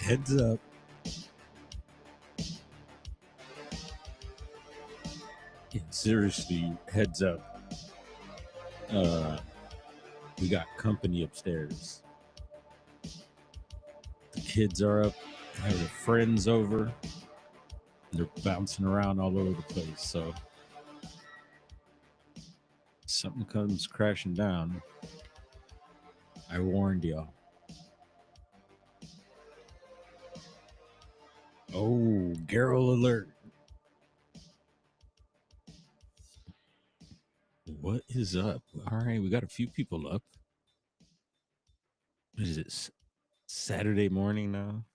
Heads up. Yeah, seriously, heads up. We got company upstairs. The kids are up. I have their friends over. They're bouncing around all over the place. So something comes crashing down. I warned y'all. Oh, Garrel alert. What is up? All right, we got a few people up. What is it? Saturday morning now?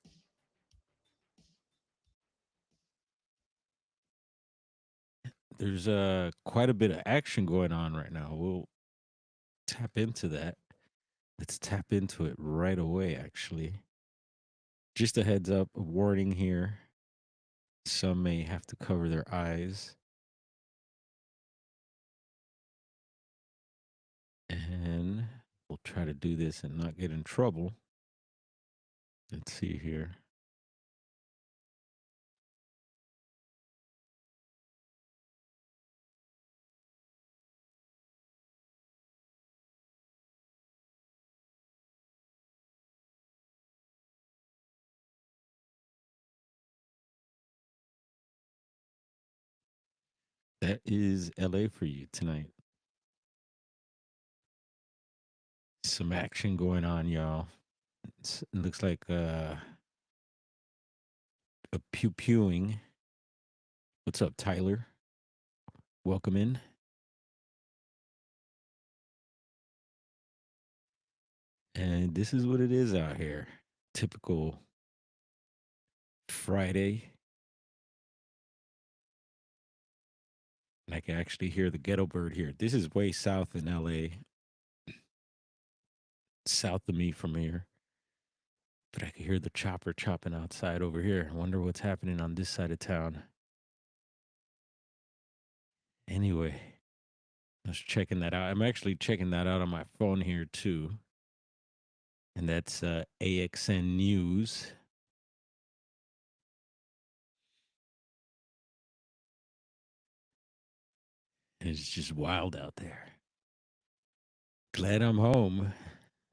There's quite a bit of action going on right now. We'll tap into that. Let's tap into it right away, actually. Just a heads up, a warning here. Some may have to cover their eyes. And we'll try to do this and not get in trouble. Let's see here. That is LA for you tonight. Some action going on, y'all. It looks like a pew pewing. What's up, Tyler? Welcome in. And this is what it is out here. Typical Friday. And I can actually hear the ghetto bird here. This is way south in LA. South of me from here. But I can hear the chopper chopping outside over here. I wonder what's happening on this side of town. Anyway, I was checking that out. I'm actually checking that out on my phone here too. And that's AXN News. And it's just wild out there. Glad I'm home.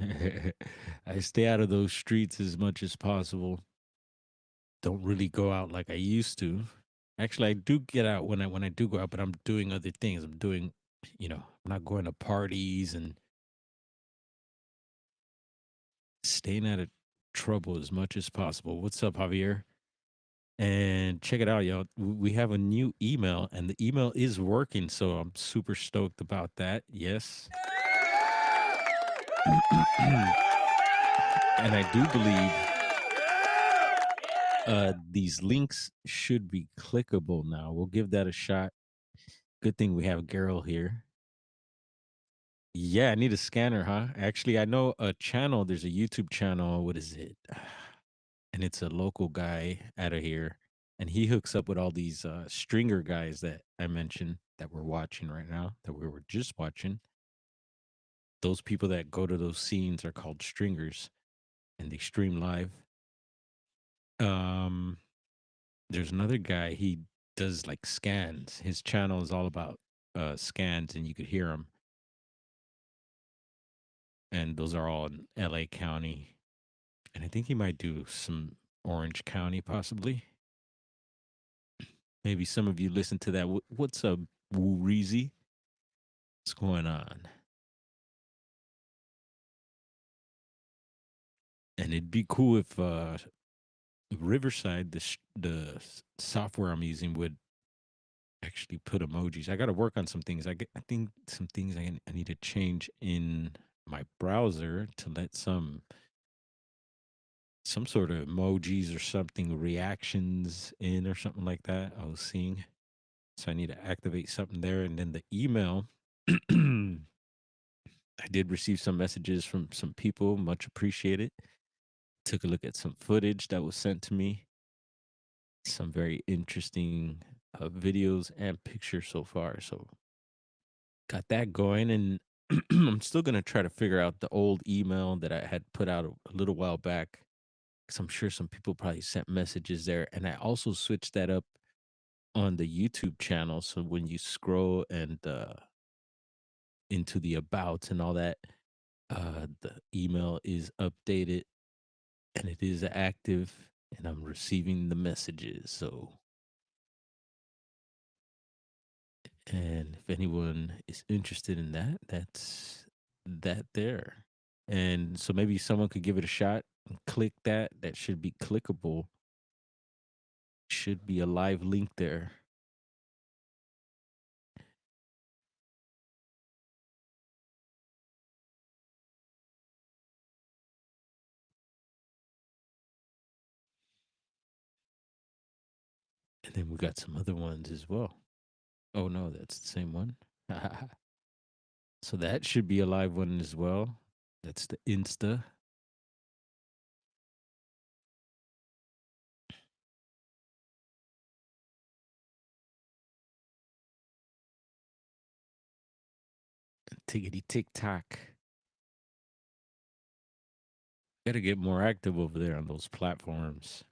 I stay out of those streets as much as possible. Don't really go out like I used to. Actually, I do get out when I do go out, but I'm doing other things. I'm doing, I'm not going to parties and staying out of trouble as much as possible. What's up, Javier? And check it out, y'all. We have a new email, and the email is working, so I'm super stoked about that. Yes. And I do believe these links should be clickable now. We'll give that a shot. Good thing we have Gerald here. Yeah, I need a scanner, huh? Actually, I know a channel. There's a YouTube channel. What is it? And it's a local guy out of here. And he hooks up with all these stringer guys that I mentioned that we're watching right now, that we were just watching. Those people that go to those scenes are called stringers, and they stream live. Um, there's another guy. He does like scans. His channel is all about scans, and you could hear him. And those are all in LA County. And I think he might do some Orange County, possibly. Maybe some of you listen to that. What's up, Woo Reezy? What's going on? And it'd be cool if Riverside, the software I'm using, would actually put emojis. I got to work on some things. I think some things I need to change in my browser to let some sort of emojis or something, reactions in or something like that. I was seeing. So I need to activate something there. And then the email, I did receive some messages from some people, much appreciated. Took a look at some footage that was sent to me. Some very interesting videos and pictures so far. So got that going. And I'm still going to try to figure out the old email that I had put out a little while back. 'cause I'm sure some people probably sent messages there, and I also switched that up on the YouTube channel, so when you scroll and, into the about and all that, the email is updated and it is active, and I'm receiving the messages, so and if anyone is interested in that, that's that there. And so maybe someone could give it a shot and click that. That should be clickable. Should be a live link there. And then we got some other ones as well. Oh no, that's the same one. So that should be a live one as well. That's the Insta. Tickety TikTok. Got to get more active over there on those platforms.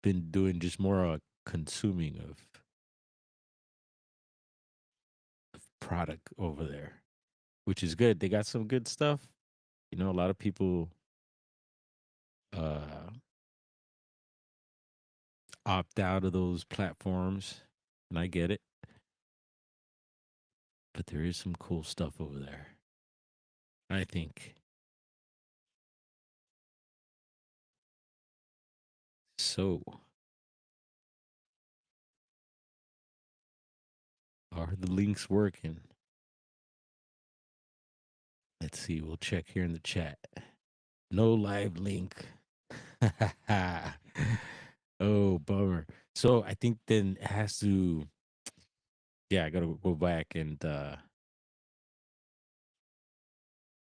Been doing just more consuming of product over there, which is good. They got some good stuff. You know, a lot of people uh opt out of those platforms, and I get it, but there is some cool stuff over there. I think. So, are the links working? Let's see. We'll check here in the chat. No live link. Oh, bummer. So I think then it has to. Yeah, I gotta go back and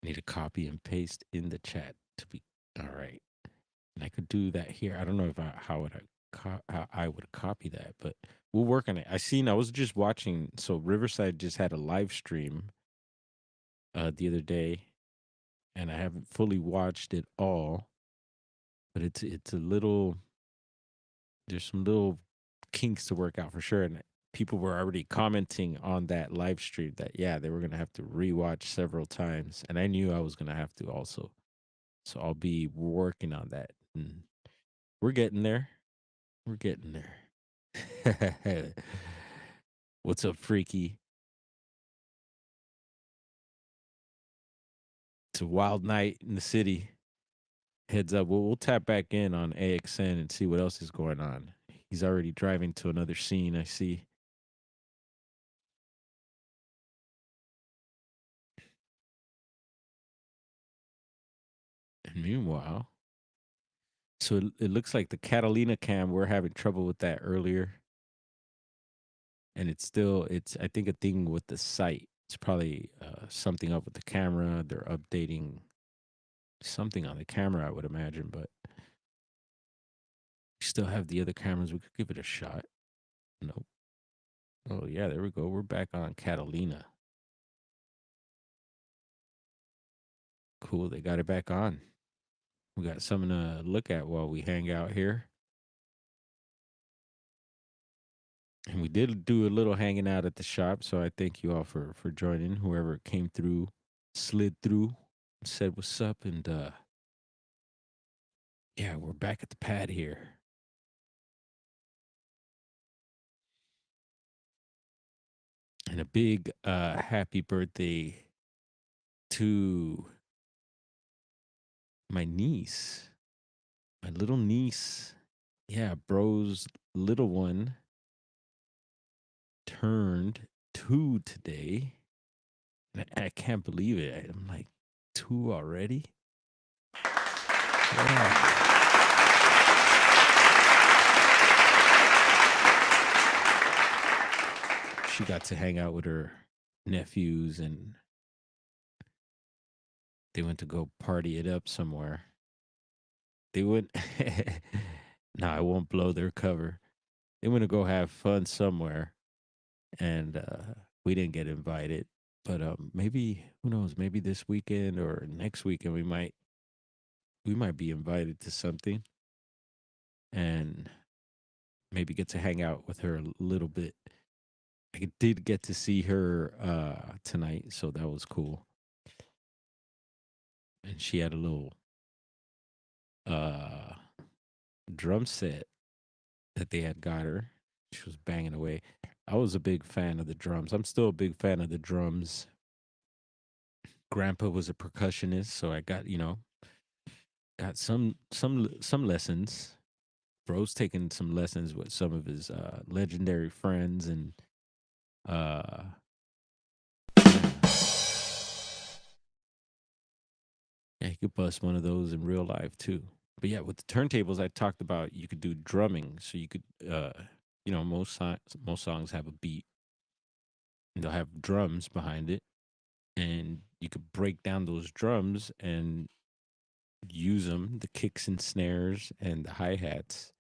need to copy and paste in the chat to be all right. And I could do that here. I don't know if how would how I would copy that, but we'll work on it. I was just watching. So Riverside just had a live stream the other day, and I haven't fully watched it all, but it's a little. There's some little kinks to work out for sure, and people were already commenting on that live stream that yeah they were gonna have to rewatch several times, and I knew I was gonna have to also. So I'll be working on that. And we're getting there. We're getting there. What's up, freaky? It's a wild night in the city. Heads up. We'll tap back in on AXN and see what else is going on. He's already driving to another scene, I see. And meanwhile, so it looks like the Catalina cam, we're having trouble with that earlier. And it's I think a thing with the site. It's probably something up with the camera. They're updating something on the camera, I would imagine, but we still have the other cameras. We could give it a shot. Nope. Oh yeah, there we go. We're back on Catalina. Cool. They got it back on. We got something to look at while we hang out here. And we did do a little hanging out at the shop, so I thank you all for joining. Whoever came through, slid through, said what's up, and yeah, we're back at the pad here. And a big happy birthday to my niece, my little niece. Yeah, bro's little one turned 2 today. And I can't believe it. I'm like 2 already. Yeah. She got to hang out with her nephews and they went to go party it up somewhere. They went no, I won't blow their cover. They went to go have fun somewhere and we didn't get invited. But maybe who knows, maybe this weekend or next weekend we might be invited to something. and maybe get to hang out with her a little bit. I did get to see her tonight, so that was cool. And she had a little uh drum set that they had got her. She was banging away. I was a big fan of the drums. I'm still a big fan of the drums. Grandpa was a percussionist, so I got, got some lessons. Bro's taking some lessons with some of his legendary friends, and uh yeah, yeah, he could bust one of those in real life too. But yeah, with the turntables I talked about, you could do drumming. So you could most songs have a beat and they'll have drums behind it, and you could break down those drums and use them, the kicks and snares and the hi-hats,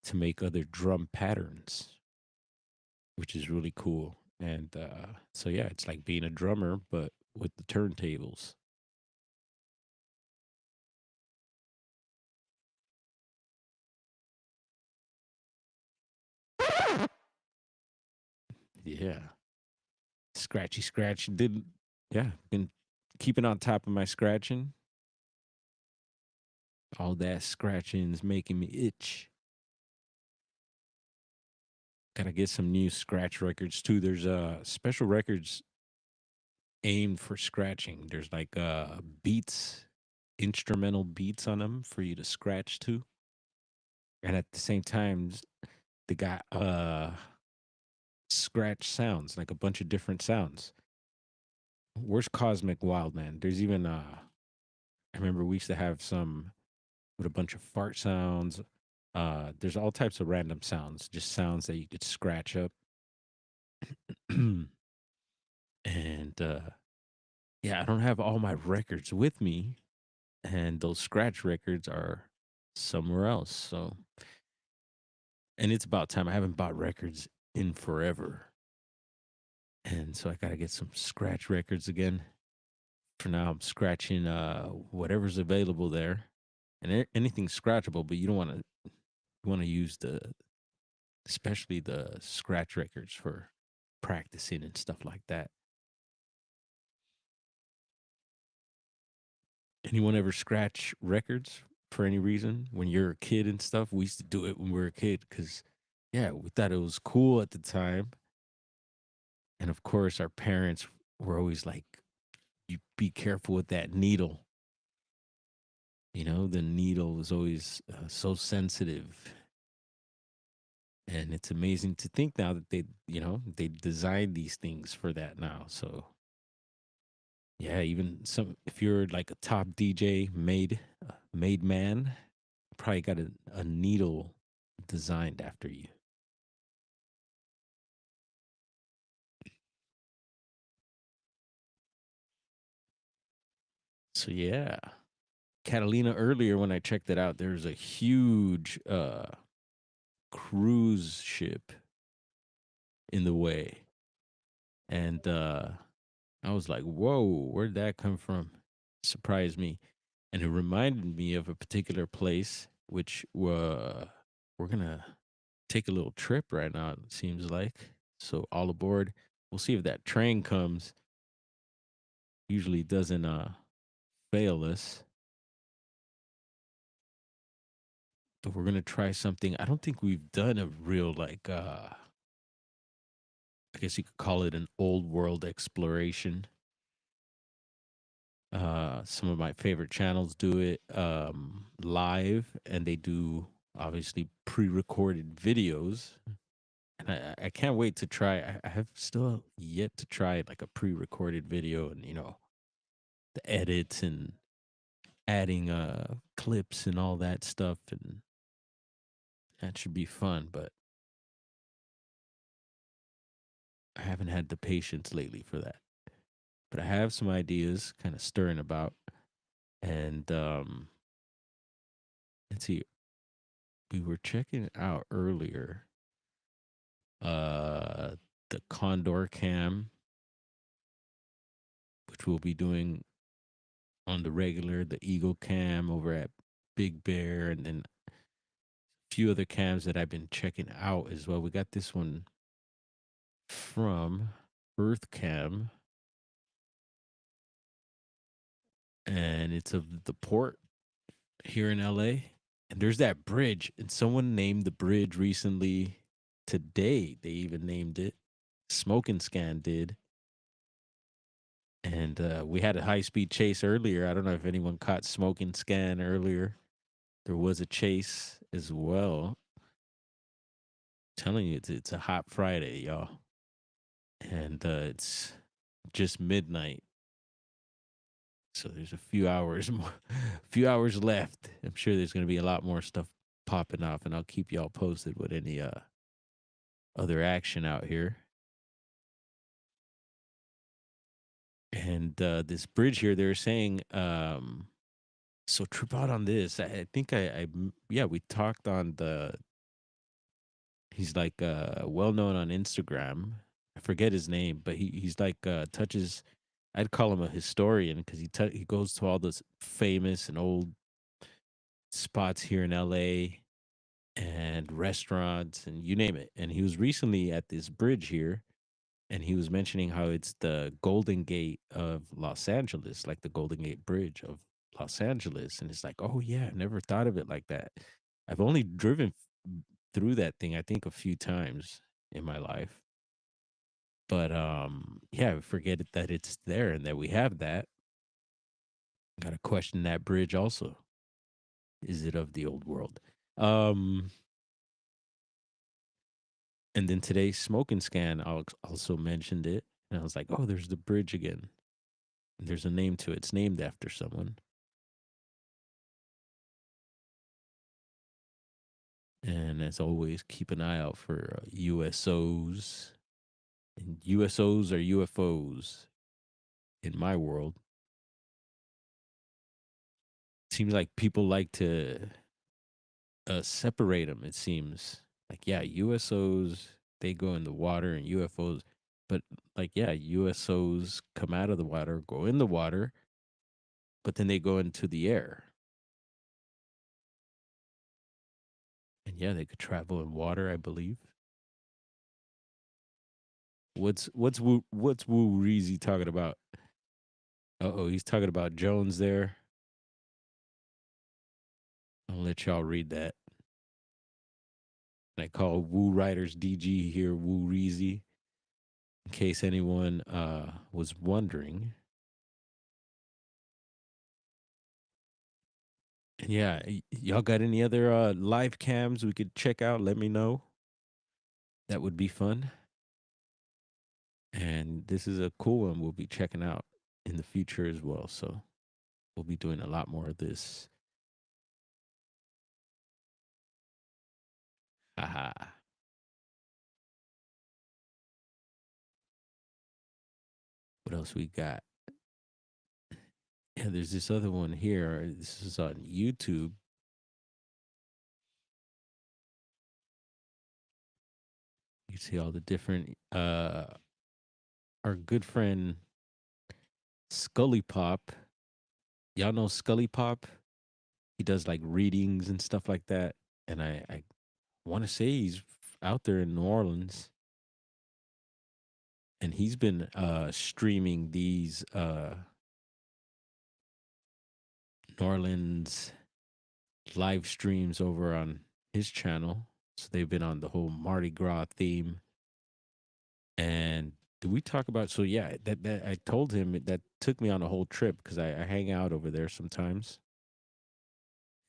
to make other drum patterns, which is really cool. And so yeah, it's like being a drummer but with the turntables. Yeah. Scratchy scratch did. Yeah, been keeping on top of my scratching. All that scratching is making me itch. Gotta get some new scratch records too. There's special records aimed for scratching. There's like beats, instrumental beats on them for you to scratch to. And at the same time, they got scratch sounds, like a bunch of different sounds. Where's Cosmic Wild Man? There's even I remember we used to have some with a bunch of fart sounds. There's all types of random sounds, just sounds that you could scratch up. And yeah, I don't have all my records with me, and those scratch records are somewhere else. So, and it's about time. I haven't bought records in forever, and so I got to get some scratch records again. For now, I'm scratching whatever's available there, and anything scratchable. But you don't want to use the especially the scratch records for practicing and stuff like that. Anyone ever scratch records for any reason when you're a kid and stuff? We used to do it when we were a kid because, yeah, we thought it was cool at the time. And of course, our parents were always like, you be careful with that needle. The needle was always so sensitive. And it's amazing to think now that they designed these things for that now. So, yeah, even if you're like a top DJ made man, probably got a needle designed after you. So yeah, Catalina earlier when I checked it out, there's a huge cruise ship in the way, and I was like, "Whoa, where'd that come from?" Surprised me, and it reminded me of a particular place which we're gonna take a little trip right now. It seems like so all aboard. We'll see if that train comes. Usually doesn't fail us, but we're gonna try something. I don't think we've done a real like I guess you could call it an old world exploration. Some of my favorite channels do it live, and they do obviously pre-recorded videos. And I can't wait to try. I have still yet to try like a pre-recorded video, and the edits and adding clips and all that stuff, and that should be fun. But I haven't had the patience lately for that. But I have some ideas kind of stirring about. And let's see, we were checking out earlier uh the Condor Cam, which we'll be doing on the regular, the Eagle Cam over at Big Bear, and then few other cams that I've been checking out as well. We got this one from Earth Cam, and it's of the port here in LA. And there's that bridge, and someone named the bridge recently. Today, they even named it. Smoke and Scan did. And we had a high speed chase earlier. I don't know if anyone caught Smoke and Scan earlier. There was a chase as well. Telling you, it's a hot Friday, y'all. And it's just midnight. So there's a few hours more, few hours left. I'm sure there's going to be a lot more stuff popping off, and I'll keep y'all posted with any other action out here. And this bridge here, they're saying, so trip out on this. I think yeah, we talked on the. He's like well known on Instagram. I forget his name, but he's like touches. I'd call him a historian because he goes to all those famous and old spots here in LA and restaurants and you name it. And he was recently at this bridge here and he was mentioning how it's the Golden Gate of Los Angeles, like the Golden Gate Bridge of Los Angeles. And it's like, oh yeah, I never thought of it like that. I've only driven through that thing, I think, a few times in my life. But yeah, I forget that it's there and that we have that. Gotta question that bridge also. Is it of the old world? Um And then today, Smoke and Scan also mentioned it. And I was like, oh, there's the bridge again. There's a name to it. It's named after someone. And as always, keep an eye out for USOs. And USOs are UFOs in my world. Seems like people like to separate them, it seems. Like, yeah, USOs, they go in the water and UFOs. But, like, yeah, USOs come out of the water, go in the water, but then they go into the air. And yeah, they could travel in water, I believe. What's Woo Reezy talking about? Oh, he's talking about Jones there. I'll let y'all read that. And I call Woo Riders DG here Woo Reezy, in case anyone was wondering. And yeah, y'all got any other live cams we could check out? Let me know. That would be fun. And this is a cool one we'll be checking out in the future as well. So we'll be doing a lot more of this. Haha. What else we got? Yeah, there's this other one here. This is on YouTube. You see all the different our good friend Scully Pop. Y'all know Scully Pop? He does like readings and stuff like that. And I want to say he's out there in New Orleans. And he's been streaming these New Orleans live streams over on his channel. So they've been on the whole Mardi Gras theme. And do we talk about? So yeah, that I told him that took me on a whole trip because I hang out over there sometimes,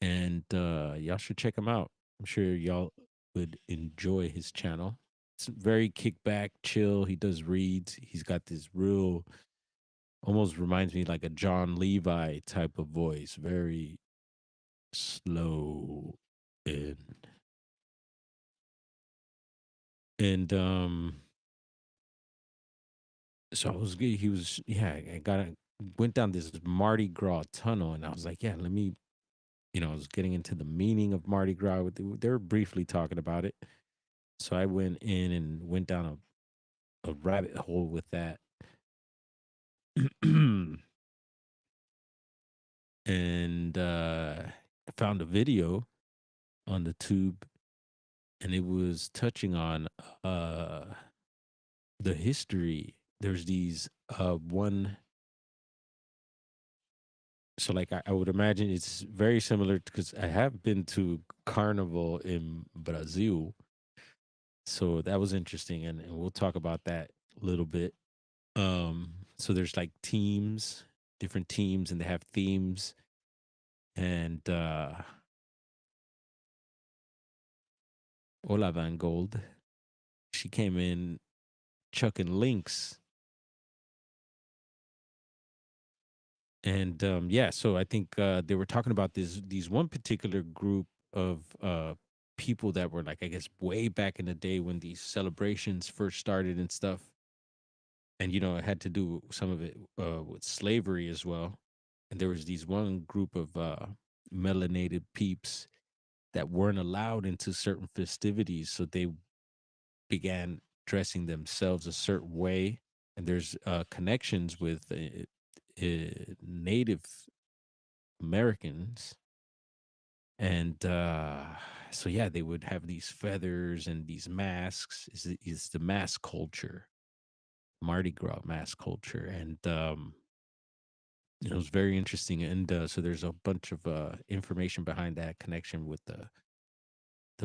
and y'all should check him out. I'm sure y'all would enjoy his channel. It's very kickback, chill. He does reads. He's got this real, almost reminds me like a John Levi type of voice. Very slow and and so I was he was yeah I got went down this Mardi Gras tunnel and I was like, yeah, let me, I was getting into the meaning of Mardi Gras. They were briefly talking about it, so I went in and went down a rabbit hole with that. And I found a video on the tube and it was touching on uh the history. There's these one so like I would imagine it's very similar because I have been to Carnival in Brazil, so that was interesting, and we'll talk about that a little bit. So there's like teams, different teams, and they have themes, and Ola Van Gold, she came in chucking links, and yeah, so I think they were talking about these one particular group of people that were like I guess way back in the day when these celebrations first started and stuff, and it had to do some of it with slavery as well. And there was these one group of melanated peeps that weren't allowed into certain festivities, so they began dressing themselves a certain way. And there's connections with Native Americans, and so yeah, they would have these feathers and these masks. Is the mask culture, Mardi Gras mask culture, and it was very interesting. And so there's a bunch of information behind that connection with the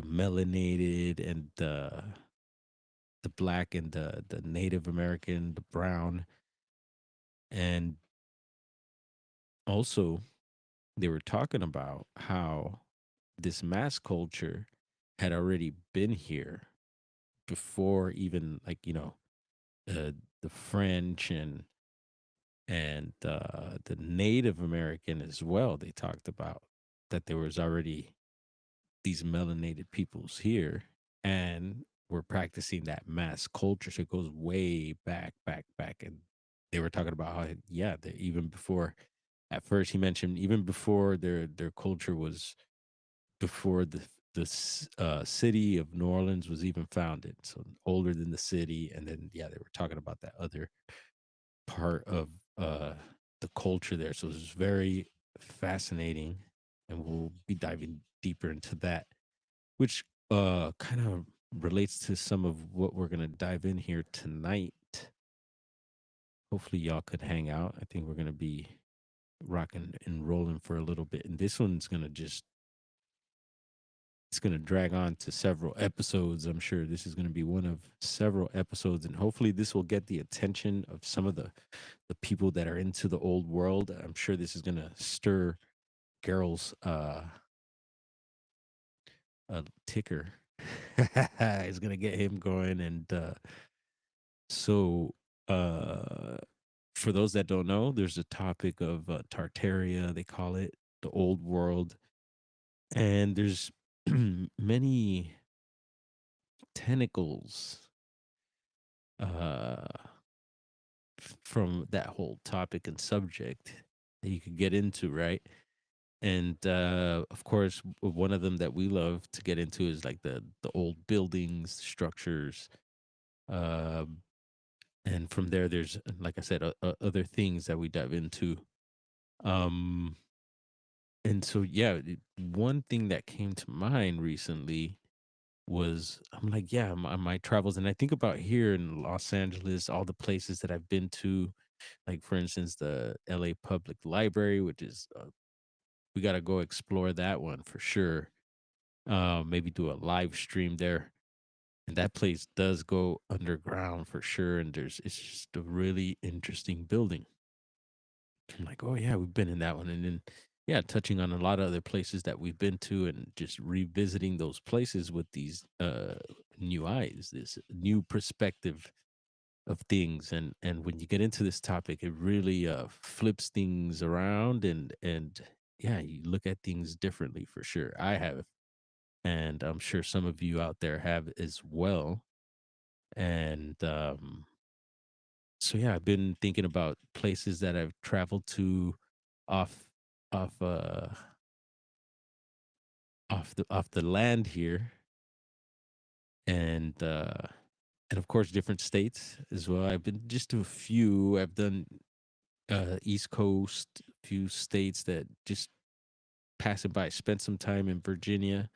melanated and the black and the Native American, the brown, and also they were talking about how this mass culture had already been here before even like the French and the Native American as well. They talked about that there was already these melanated peoples here, and we're practicing that mass culture. So it goes way back, and they were talking about how yeah, even before. At first, he mentioned even before their culture was before the city of New Orleans was even founded, so older than the city. And then yeah, they were talking about that other part of uh the culture there. So it's very fascinating, and we'll be diving deeper into that, which kind of relates to some of what we're gonna dive in here tonight. Hopefully y'all could hang out. I think we're gonna be rocking and rolling for a little bit, and this one's gonna just it's going to drag on to several episodes. I'm sure this is going to be one of several episodes, and hopefully this will get the attention of some of the people that are into the old world. I'm sure this is going to stir Geralt's ticker. It's going to get him going, and so uh for those that don't know, there's a topic of Tartaria, they call it the old world, and there's many tentacles uh from that whole topic and subject that you could get into, right? And of course, one of them that we love to get into is like the old buildings, structures, uh, and from there, there's like I said, other things that we dive into. Um, and so yeah, one thing that came to mind recently was I'm like, yeah, my travels, and I think about here in Los Angeles, all the places that I've been to, like for instance, the LA Public Library, which is we got to go explore that one for sure. Maybe do a live stream there, and that place does go underground for sure. And it's just a really interesting building. I'm like, oh yeah, we've been in that one, and then yeah, touching on a lot of other places that we've been to, and just revisiting those places with these new eyes, this new perspective of things. And when you get into this topic, it really flips things around, and yeah, you look at things differently for sure. I have, and I'm sure some of you out there have as well. And so yeah, I've been thinking about places that I've traveled to off off off the land here, and and of course different states as well. I've been just to a few. I've done East Coast, few states that just passing by. Spent some time in Virginia,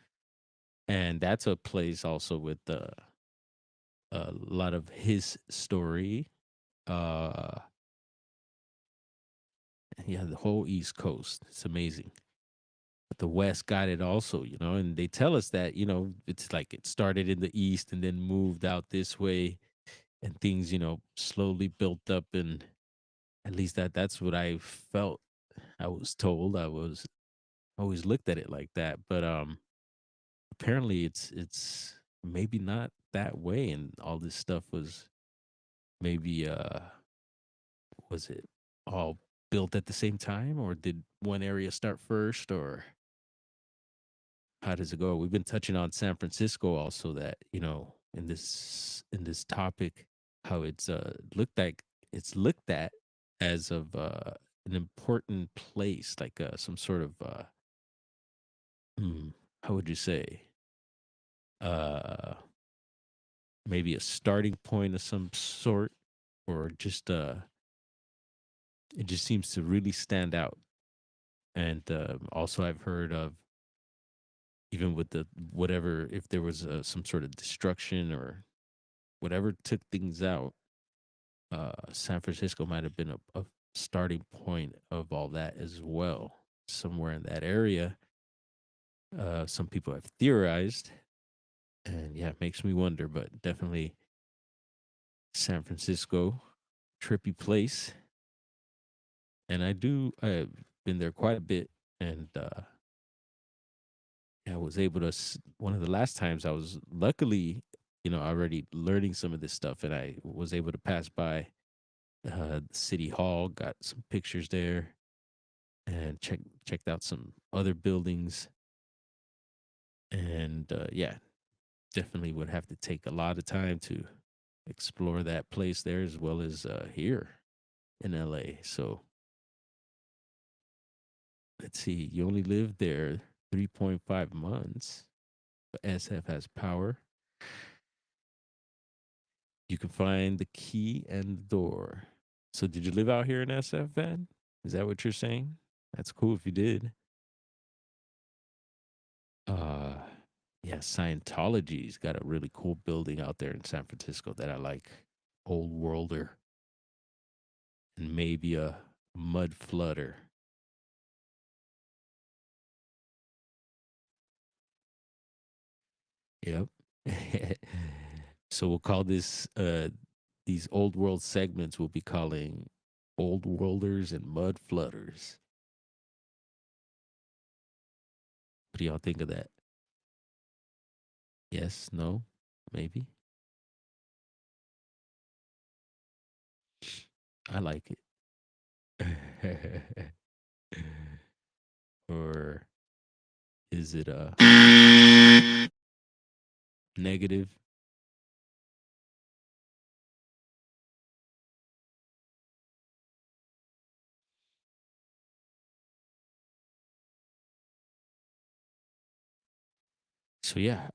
and that's a place also with a lot of his story. Uh, yeah, the whole East Coast. It's amazing. But the West got it also, and they tell us that, it's like it started in the East and then moved out this way and things, slowly built up. And at least that's what I felt. I was told. I was always looked at it like that. But apparently it's maybe not that way. And all this stuff was maybe was it all built at the same time, or did one area start first, or how does it go? We've been touching on San Francisco also, that, in this topic, how it's looked at as of an important place, like some sort of how would you say, uh maybe a starting point of some sort, or just it just seems to really stand out. And also I've heard of, even with the whatever, if there was some sort of destruction or whatever took things out, San Francisco might have been a starting point of all that as well, somewhere in that area. Some people have theorized, and yeah, it makes me wonder, but definitely San Francisco, trippy place. And I've been there quite a bit, and I was able to, one of the last times I was luckily, already learning some of this stuff, and I was able to pass by the city hall, got some pictures there, and checked out some other buildings. And yeah, definitely would have to take a lot of time to explore that place there, as well as here in LA. So let's see, you only lived there 3.5 months, but SF has power. You can find the key and the door. So did you live out here in SF, Van? Is that what you're saying? That's cool if you did. Uh yeah, Scientology's got a really cool building out there in San Francisco that I like. Old Worlder, and maybe a Mud Flutter. Yep. So we'll call this these old world segments we'll be calling Old Worlders and Mud Flutters. What do y'all think of that? Yes, no, maybe? I like it. Or is it a negative? So yeah,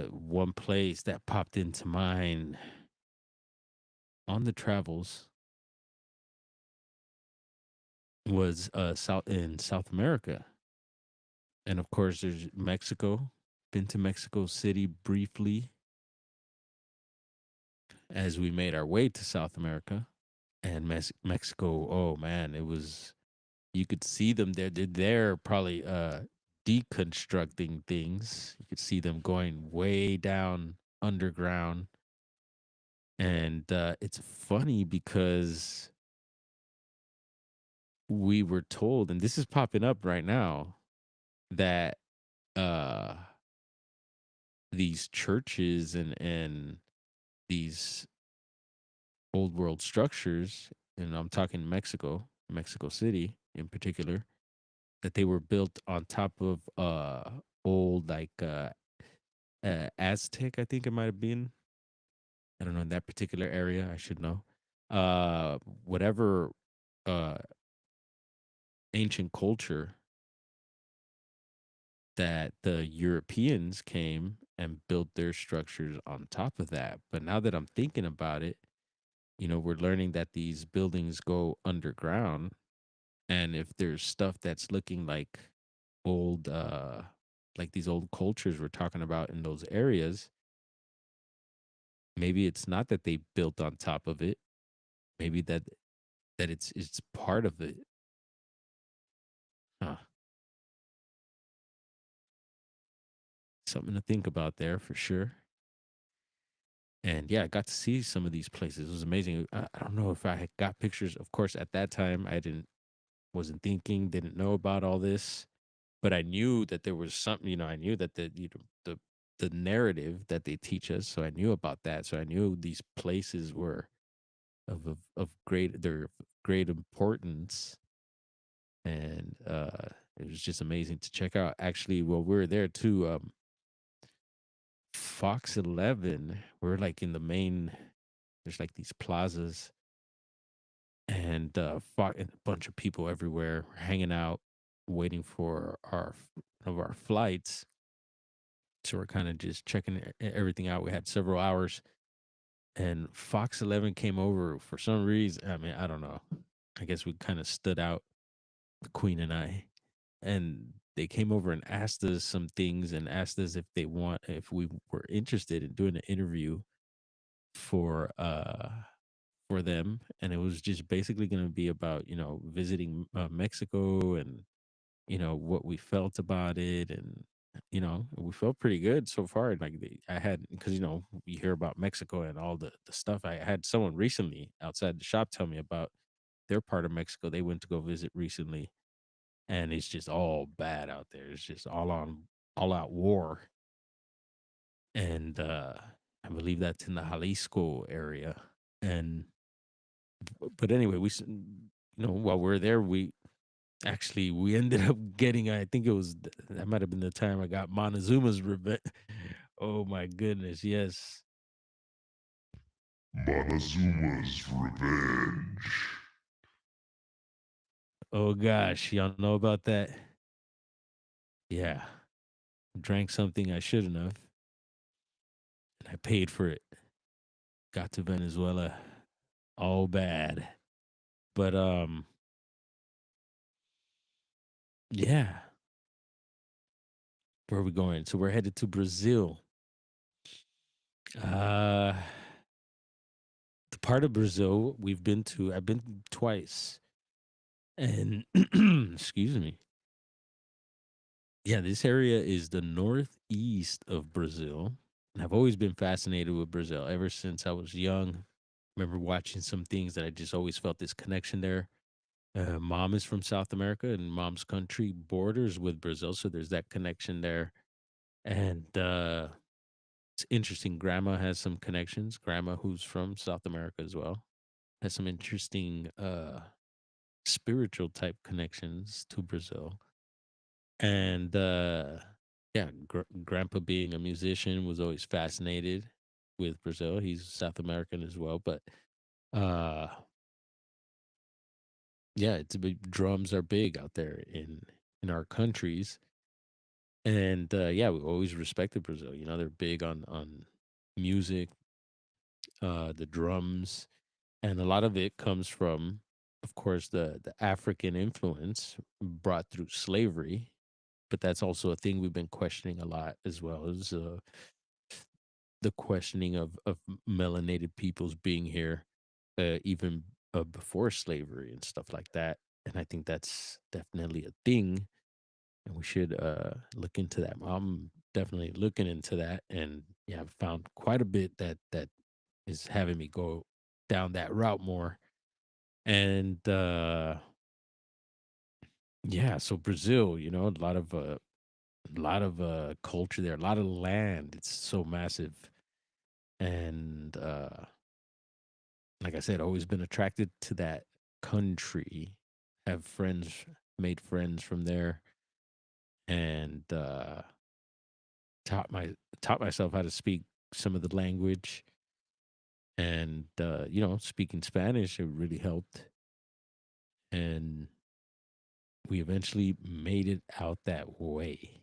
one place that popped into mind on the travels was South America. And of course there's Mexico. Been to Mexico City briefly as we made our way to South America. And Mexico, oh man, it was, you could see them there. They're there probably deconstructing things. You could see them going way down underground. And it's funny because we were told, and this is popping up right now, that uh these churches and these old world structures, and I'm talking Mexico City in particular, that they were built on top of old, like Aztec, I think it might have been. I don't know, in that particular area, I should know. Whatever uh ancient culture that the Europeans came and built their structures on top of that. But now that I'm thinking about it, we're learning that these buildings go underground. And if there's stuff that's looking like old like these old cultures we're talking about in those areas, maybe it's not that they built on top of it. Maybe that it's part of it. Huh. Something to think about there for sure. And yeah, I got to see some of these places. It was amazing. I don't know if I had got pictures. Of course, at that time, I didn't wasn't thinking, didn't know about all this, but I knew that there was something. I knew that the narrative that they teach us. So I knew about that. So I knew these places were of great they're of great importance, and it was just amazing to check out. Actually, well, we were there too. Fox 11. We're like in the main. There's like these plazas and and a bunch of people everywhere hanging out, waiting for one of our flights. So we're kind of just checking everything out. We had several hours, and Fox 11 came over for some reason. I mean, I don't know. I guess we kind of stood out, the Queen and I, and they came over and asked us some things and asked us if we were interested in doing an interview for for them, and it was just basically going to be about visiting Mexico, and what we felt about it, and we felt pretty good so far. Like I had, because we hear about Mexico and all the stuff. I had someone recently outside the shop tell me about their part of Mexico they went to go visit recently, and it's just all bad out there. It's just all out war, and I believe that's in the Jalisco area. And but anyway, while we're there, we ended up getting. I think that might have been the time I got Montezuma's revenge. Oh my goodness, yes. Montezuma's Revenge. Oh gosh, y'all know about that? Yeah, drank something I shouldn't have, and I paid for it. Got to Venezuela, all bad. But yeah. Where are we going? So we're headed to Brazil. Uh the part of Brazil we've been to, I've been twice. And excuse me. Yeah, this area is the northeast of Brazil. And I've always been fascinated with Brazil ever since I was young. Remember watching some things that I just always felt this connection there. Mom is from South America, and mom's country borders with Brazil. So there's that connection there. And it's interesting. Grandma has some connections. Grandma, who's from South America as well, has some interesting spiritual type connections to Brazil. And yeah, grandpa being a musician was always fascinated with Brazil. He's South American as well, but uh yeah, it's a big drums are big out there in our countries. And yeah, we always respected Brazil. They're big on music, the drums, and a lot of it comes from, of course, the African influence brought through slavery. But that's also a thing we've been questioning a lot as well, is the questioning of melanated peoples being here, even before slavery and stuff like that. And I think that's definitely a thing, and we should look into that. I'm definitely looking into that, and yeah, I've found quite a bit that is having me go down that route more. And yeah, so Brazil, a lot of culture there, a lot of land. It's so massive. And like I said, always been attracted to that country. Have friends, made friends from there, and taught my taught myself how to speak some of the language. And speaking Spanish, it really helped. And we eventually made it out that way.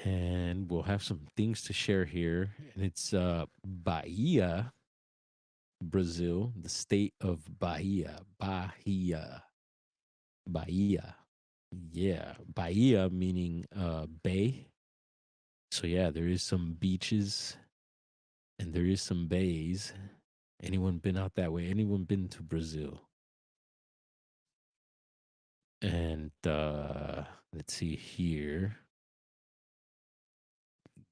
And we'll have some things to share here. And it's Bahia, Brazil, the state of Bahia. Bahia. Bahia. Yeah, Bahia meaning bay. So yeah, there is some beaches and there is some bays. Anyone been out that way? Anyone been to Brazil? And let's see here.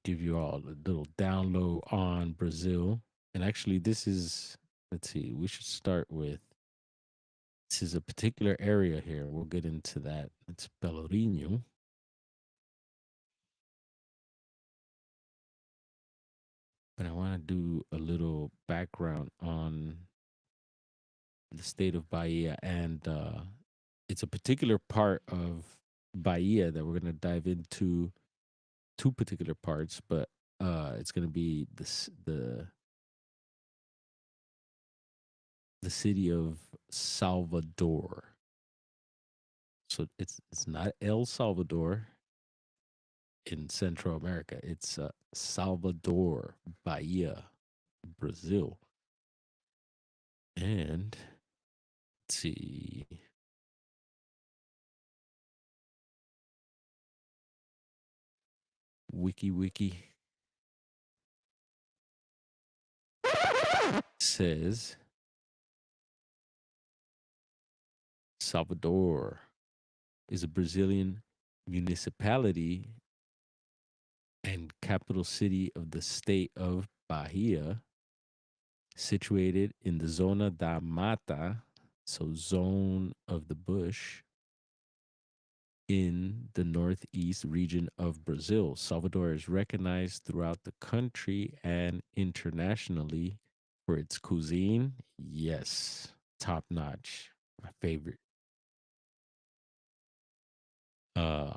Give you all a little download on Brazil. And actually, this is, let's see, we should start with this is a particular area here. We'll get into that. It's Pelourinho. But I want to do a little background on the state of Bahia. And it's a particular part of Bahia that we're going to dive into two particular parts, but it's going to be the city of Salvador. So it's not El Salvador in Central America. It's Salvador Bahia, Brazil. And let's see, Wiki says Salvador is a Brazilian municipality and capital city of the state of Bahia, situated in the Zona da Mata, so zone of the bush, in the northeast region of Brazil. Salvador is recognized throughout the country and internationally for its cuisine. Yes, top notch. My favorite. Uh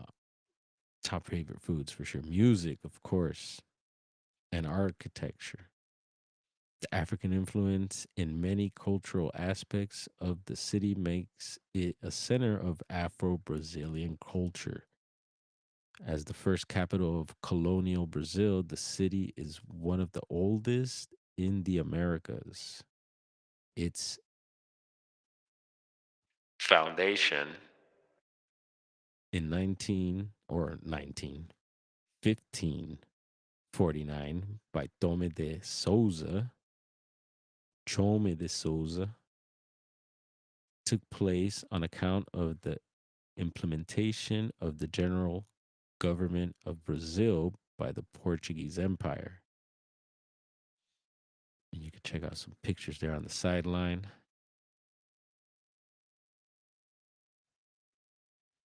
Top favorite foods for sure. Music, of course, and architecture. The African influence in many cultural aspects of the city makes it a center of Afro Brazilian culture. As the first capital of colonial Brazil, the city is one of the oldest in the Americas. Its foundation in 1549 by Chome de Souza, took place on account of the implementation of the general government of Brazil by the Portuguese Empire. And you can check out some pictures there on the sideline. I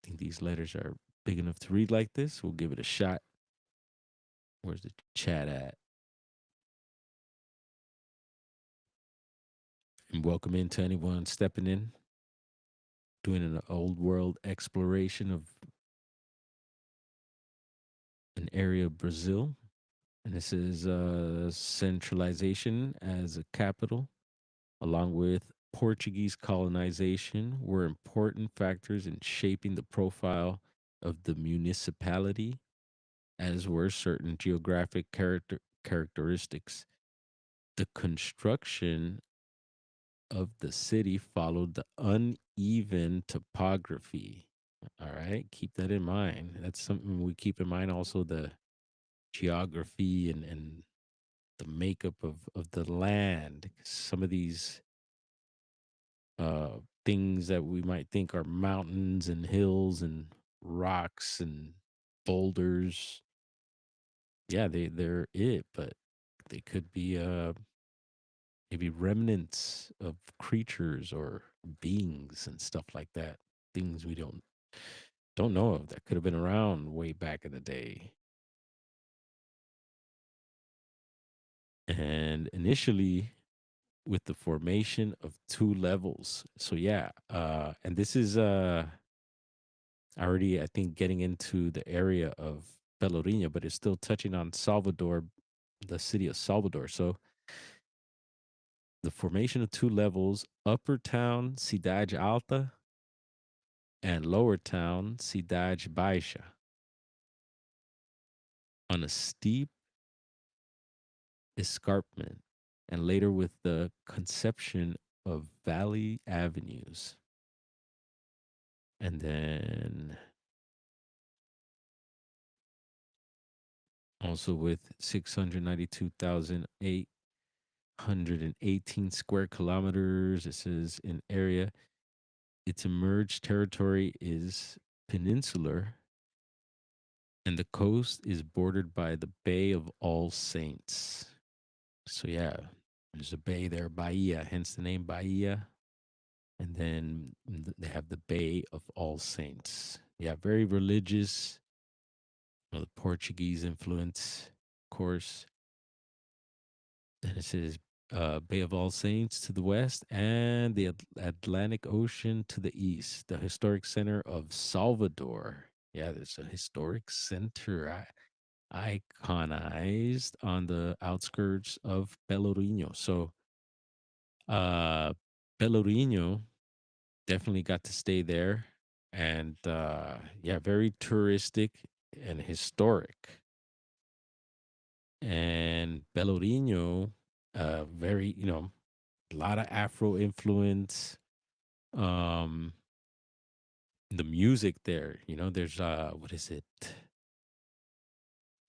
think these letters are big enough to read like this. We'll give it a shot. Where's the chat at? And welcome in to anyone stepping in, doing an old world exploration of an area of Brazil. And this is centralization as a capital, along with Portuguese colonization, were important factors in shaping the profile of the municipality, as were certain geographic characteristics. The construction of the city followed the uneven topography. All right, keep that in mind. That's something we keep in mind. Also, the geography and the makeup of the land. Some of these uh, things that we might think are mountains and hills and rocks and boulders. Yeah, they're it, but they could be maybe remnants of creatures or beings and stuff like that. Things we don't know of that could have been around way back in the day. And initially with the formation of two levels. So yeah, and this is already I think getting into the area of Pelourinho, but it's still touching on Salvador, the city of Salvador. So the formation of two levels, upper town Cidade Alta and lower town Cidade Baixa, on a steep escarpment, and later with the conception of valley avenues. And then Also with 692,818 square kilometers. It says in area. Its emerged territory is peninsular, and the coast is bordered by the Bay of All Saints. So yeah, there's a bay there, Bahia, hence the name Bahia. And then they have the Bay of All Saints. Yeah, very religious. The Portuguese influence, of course. And it says Bay of All Saints to the west and the Atlantic Ocean to the east. The historic center of Salvador. Yeah, there's a historic center iconized on the outskirts of Pelourinho. So, uh, Pelourinho definitely got to stay there. And yeah, very touristic and historic. And Pelourinho, very, a lot of Afro influence. Um, the music there, there's what is it?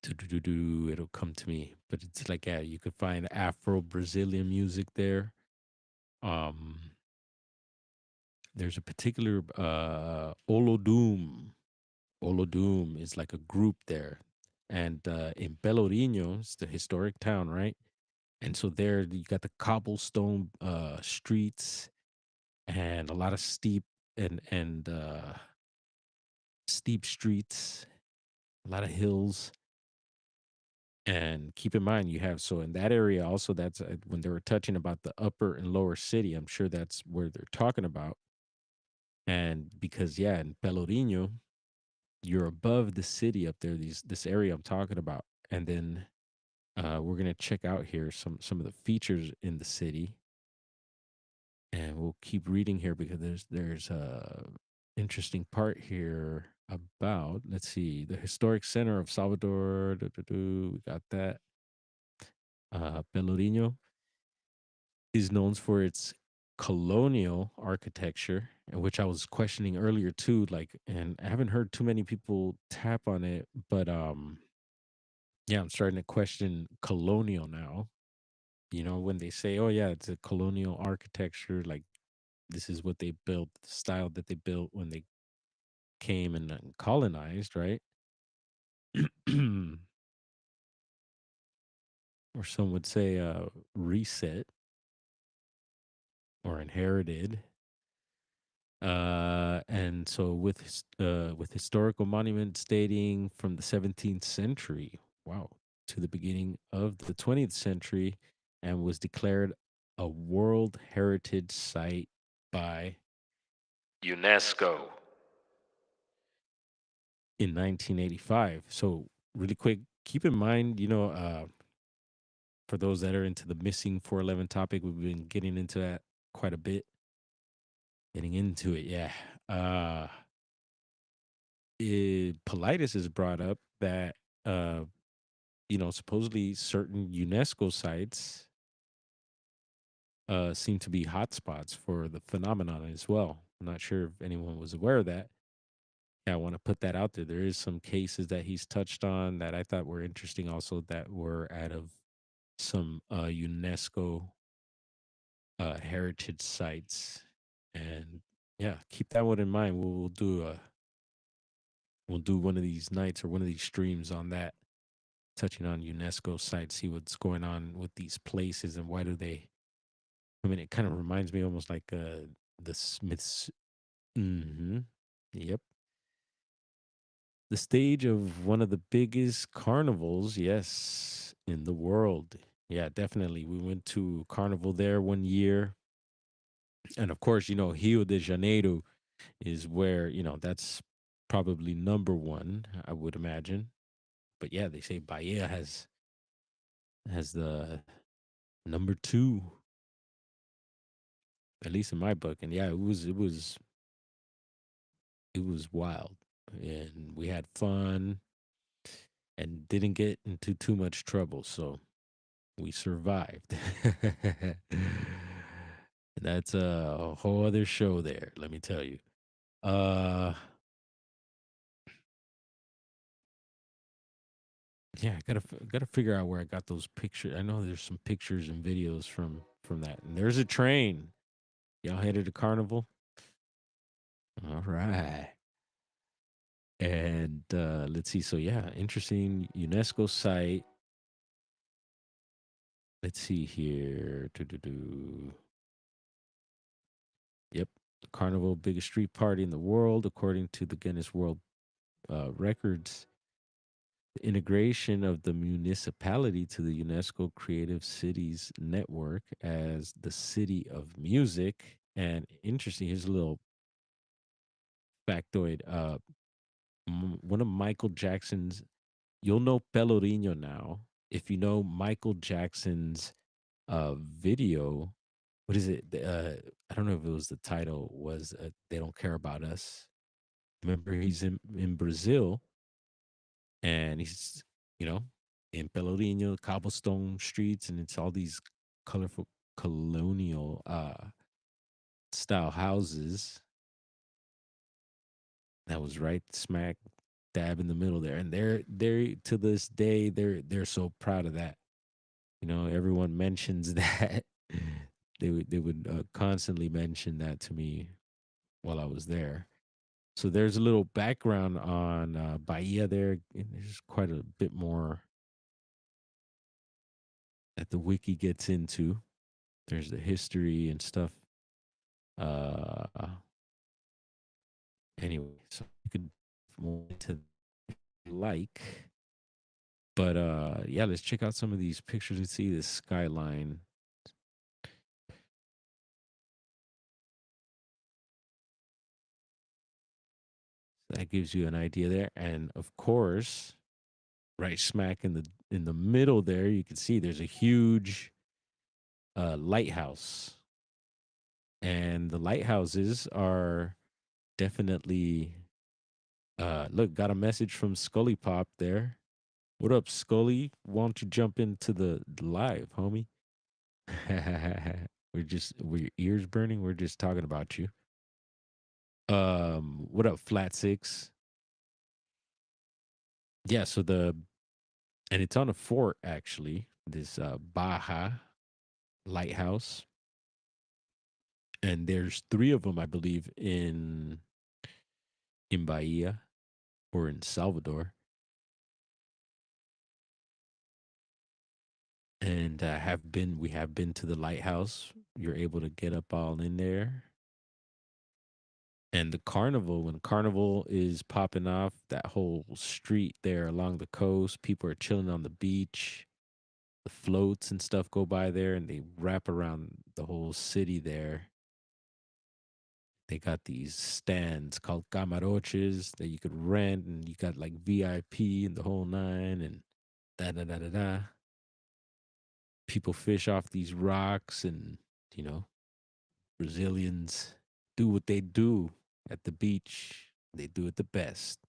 Do it'll come to me, but it's like yeah, you could find Afro Brazilian music there. Um, there's a particular Olodum. Olodum is like a group there, and in Pelourinho, it's the historic town, right? And so there you got the cobblestone streets and a lot of and steep streets, a lot of hills. And keep in mind, you have so in that area also that's when they were touching about the upper and lower city. I'm sure that's where they're talking about. And because yeah, in Pelourinho, you're above the city up there. This area I'm talking about, and then we're gonna check out here some of the features in the city, and we'll keep reading here because there's a interesting part here about let's see the historic center of Salvador. We got that. Pelourinho is known for its colonial architecture, and which I was questioning earlier too. Like, and I haven't heard too many people tap on it, but yeah, I'm starting to question colonial now. When they say, "Oh yeah, it's a colonial architecture," like this is what they built, the style that they built when they came and colonized, right? Or some would say reset or inherited. And so with historical monuments dating from the 17th century, wow, to the beginning of the 20th century, and was declared a World Heritage Site by UNESCO in 1985. So really quick, keep in mind, for those that are into the missing 411 topic, we've been getting into that quite a bit. Getting into it, yeah. Uh Politis is brought up that uh supposedly certain UNESCO sites seem to be hotspots for the phenomenon as well. I'm not sure if anyone was aware of that. Yeah, I want to put that out there. There is some cases that he's touched on that I thought were interesting also that were out of some UNESCO heritage sites. And yeah, keep that one in mind. We'll do one of these nights or one of these streams on that, touching on UNESCO sites, see what's going on with these places and why do they. I mean, it kind of reminds me almost like the Smiths. Hmm. Yep, the stage of one of the biggest carnivals, yes, in the world. Yeah, definitely. We went to carnival there one year, and of course, Rio de Janeiro is where that's probably number one, I would imagine. But yeah, they say Bahia has the number two, at least in my book. And yeah, it was wild, and we had fun and didn't get into too much trouble, so we survived. That's a whole other show there, let me tell you. Uh Yeah, gotta figure out where I got those pictures. I know there's some pictures and videos from that. And there's a train. Y'all headed to Carnival? All right. And let's see. So yeah, interesting UNESCO site. Let's see here. Do. Yep. Carnival, biggest street party in the world, according to the Guinness World Records. The integration of the municipality to the UNESCO Creative Cities Network as the city of music. And interesting, here's a little factoid. One of Michael Jackson's, you'll know Pelourinho now. If you know Michael Jackson's video, what is it? I don't know if it was the title was "They Don't Care About Us." Remember, he's in Brazil, and he's you know in Pelourinho, cobblestone streets, and it's all these colorful colonial style houses. That was right smack dab in the middle there, and they're to this day they're so proud of that. Everyone mentions that. They would constantly mention that to me while I was there. So there's a little background on Bahia there. And there's quite a bit more that the wiki gets into. There's the history and stuff. Uh, anyway, so you could more into like, but yeah, let's check out some of these pictures and see this skyline. That gives you an idea there, and of course, right smack in the middle there, you can see there's a huge lighthouse, and the lighthouses are definitely. Look, got a message from Scully Pop there. What up, Scully? Why don't you jump into the live, homie? Were your ears burning? We're just talking about you. What up, Flat Six? Yeah, so and it's on a fort actually. This Baja lighthouse, and there's three of them, I believe, in Bahia or in Salvador, and have been we have been to the lighthouse. You're able to get up all in there. And the carnival, when carnival is popping off, that whole street there along the coast, people are chilling on the beach. The floats and stuff go by there, and they wrap around the whole city there. They got these stands called camaroches that you could rent, and you got like VIP and the whole nine, and da da da da da. People fish off these rocks, and you know, Brazilians do what they do at the beach. They do it the best.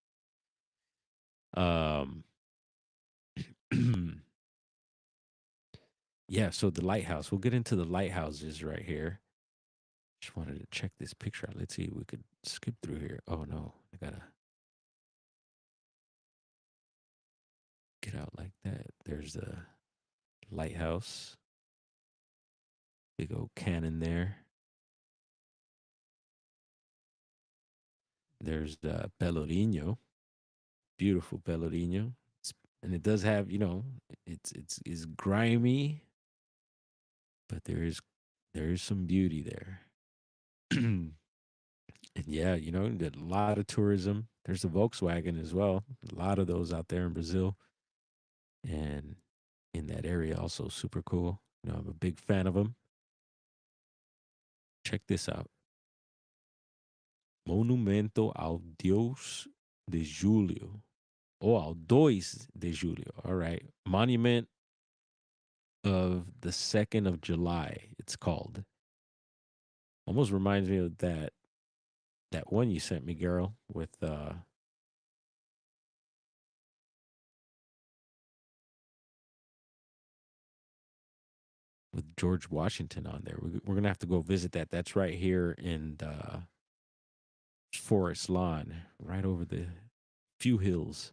Um, yeah. So the lighthouse. We'll get into the lighthouses right here. Just wanted to check this picture out. Let's see. We could skip through here. Oh no, I gotta get out like that. There's the lighthouse. Big old cannon there. There's the Pelourinho. Beautiful Pelourinho. And it does have, it's grimy, but there is some beauty there. And yeah, did a lot of tourism. There's a Volkswagen as well. A lot of those out there in Brazil and in that area also super cool. I'm a big fan of them. Check this out. Monumento ao Deus de Julio. Oh, ao 2 de Julio. All right. Monument of the 2nd of July, it's called. Almost reminds me of that one you sent me, girl, with George Washington on there. We're gonna have to go visit that. That's right here in Forest Lawn, right over the few hills.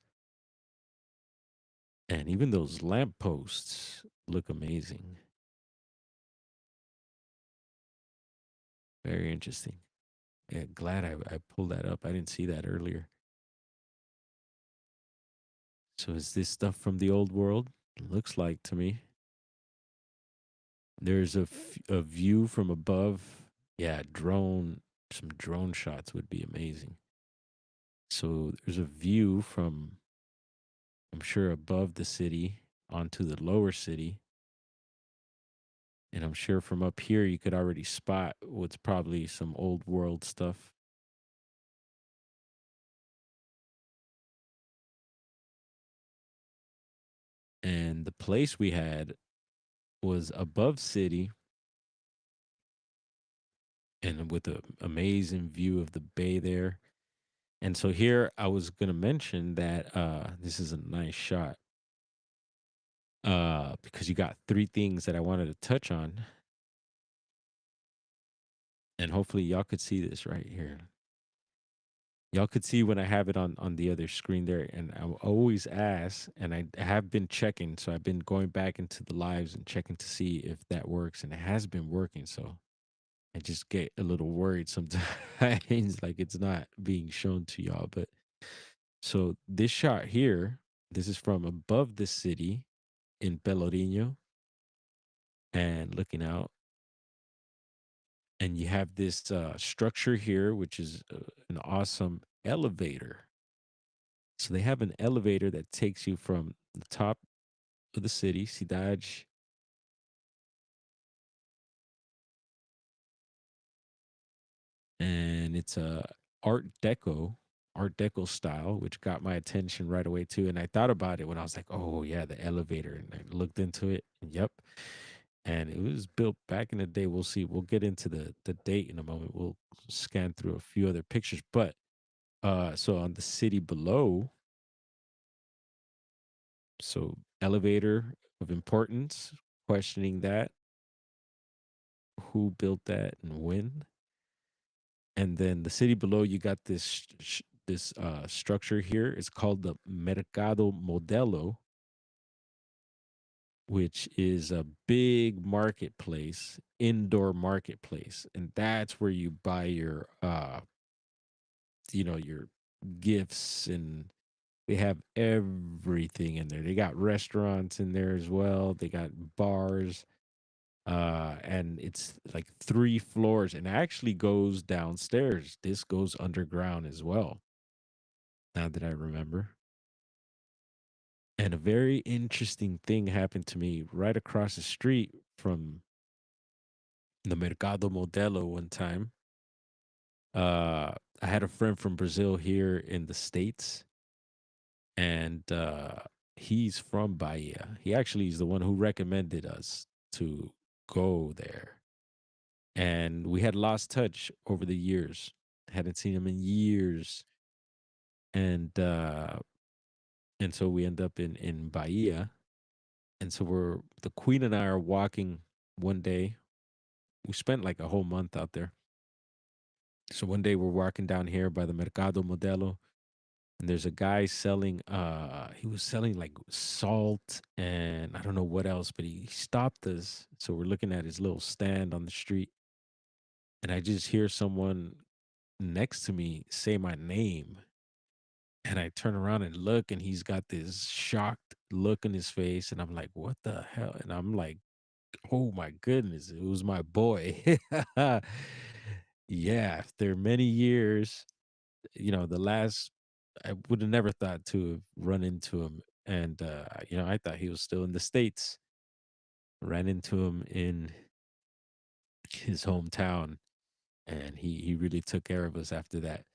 And even those lampposts look amazing. Very interesting. Yeah, glad I pulled that up. I didn't see that earlier. So is this stuff from the old world? Looks like to me. There's a view from above. Yeah, drone. Some drone shots would be amazing. So there's a view from, I'm sure, above the city onto the lower city. And I'm sure from up here you could already spot what's probably some old world stuff. And the place we had was above city and with an amazing view of the bay there. And so here I was gonna mention that this is a nice shot. Because you got three things that I wanted to touch on. And hopefully y'all could see this right here. Y'all could see when I have it on the other screen there. And I always ask, and I have been checking. So I've been going back into the lives and checking to see if that works. And it has been working. So I just get a little worried sometimes, like it's not being shown to y'all. But so this shot here, this is from above the city in Pelourinho and looking out. And you have this structure here, which is an awesome elevator. So they have an elevator that takes you from the top of the city, Cidade, and it's a Art Deco style, which got my attention right away too. And I thought about it when I was like, "Oh yeah, the elevator," and I looked into it. And yep, and it was built back in the day. We'll see. We'll get into the date in a moment. We'll scan through a few other pictures, but so on the city below, so elevator of importance, questioning that, who built that and when. And then the city below, you got this structure here. It's called the Mercado Modelo, which is a big marketplace, indoor marketplace, and that's where you buy your your gifts, and they have everything in there. They got restaurants in there as well. They got bars, and it's like three floors and actually goes downstairs. This goes underground as well, now that I remember. And a very interesting thing happened to me right across the street from the Mercado Modelo one time. I had a friend from Brazil here in the States, and he's from Bahia. He actually is the one who recommended us to go there. And we had lost touch over the years. Hadn't seen him in years. And so we end up in Bahia. And so the queen and I are walking one day. We spent like a whole month out there. So one day we're walking down here by the Mercado Modelo, and there's a guy selling he was selling like salt and I don't know what else, but he stopped us. So we're looking at his little stand on the street, and I just hear someone next to me say my name. And I turn around and look, and he's got this shocked look in his face, and I'm like, "What the hell?" And I'm like, "Oh my goodness, it was my boy." Yeah, after many years, the last I would have never thought to have run into him, and I thought he was still in the States. Ran into him in his hometown, and he really took care of us after that.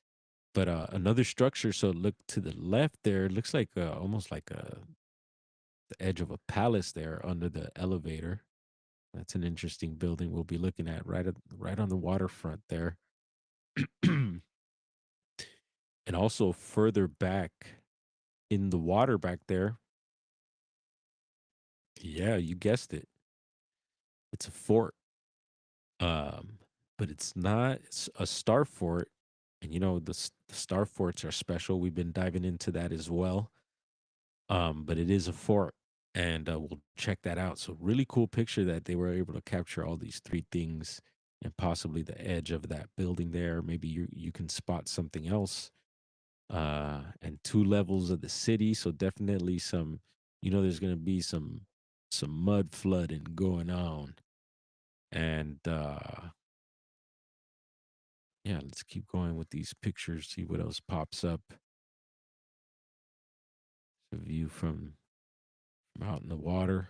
But another structure, so look to the left there, looks like almost like the edge of a palace there under the elevator. That's an interesting building we'll be looking at right on the waterfront there. And also further back in the water back there, yeah, you guessed it. It's a fort. Um, but it's not, it's a star fort. And the star forts are special. We've been diving into that as well. But it is a fort, and we'll check that out. So really cool picture that they were able to capture all these three things and possibly the edge of that building there. Maybe you can spot something else, and two levels of the city. So definitely some, there's gonna be some mud flooding going on. And yeah, let's keep going with these pictures, see what else pops up. A view from out in the water.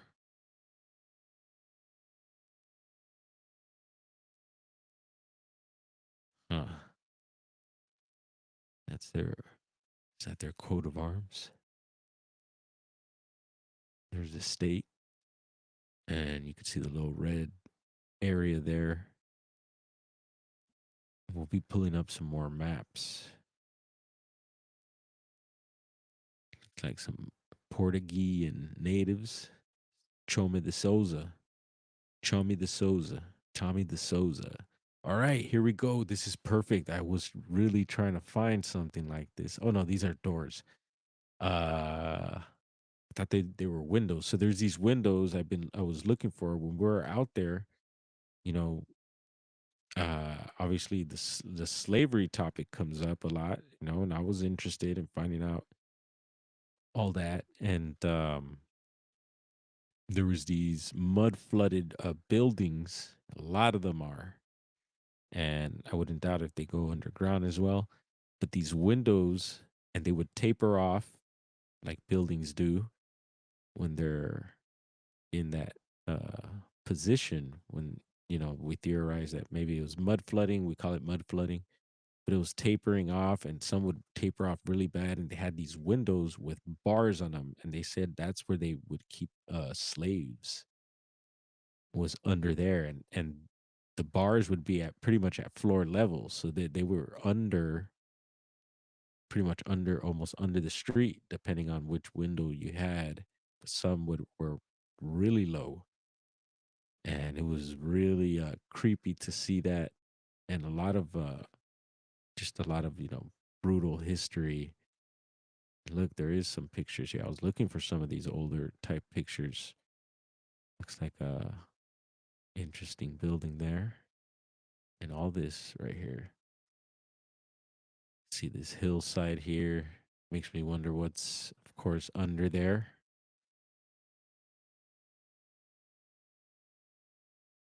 Huh. That's their is that their coat of arms? There's the state, and you can see the little red area there. We'll be pulling up some more maps. It's like some Portuguese and natives. Chome de Souza. Chome de Souza. Tommy de Souza. All right, here we go. This is perfect. I was really trying to find something like this. Oh no, these are doors. I thought they were windows. So there's these windows I was looking for when we're out there, you know, obviously the slavery topic comes up a lot, and I was interested in finding out all that. And there was these mud flooded buildings. A lot of them are, and I wouldn't doubt if they go underground as well. But these windows, and they would taper off like buildings do when they're in that uh, position. When we theorize that maybe it was mud flooding, we call it mud flooding, but it was tapering off, and some would taper off really bad, and they had these windows with bars on them, and they said that's where they would keep slaves, was under there. And the bars would be at pretty much at floor level, so they were under, pretty much under, almost under the street, depending on which window you had. But some were really low, and it was really creepy to see that. And a lot of just a lot of brutal history. Look, there is some pictures here. I was looking for some of these older type pictures. Looks like a interesting building there, and all this right here. See this hillside here, makes me wonder what's, of course, under there.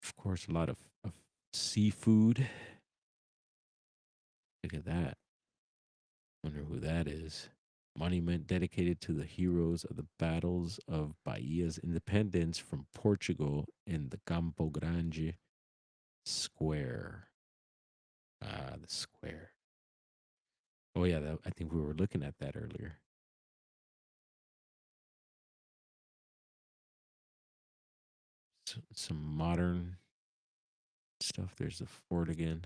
Of course, a lot of seafood. Look at that. Wonder who that is. Monument dedicated to the heroes of the battles of Bahia's independence from Portugal in the Campo Grande Square. Ah, the square. Oh yeah, I think we were looking at that earlier. Some modern stuff. There's the fort again.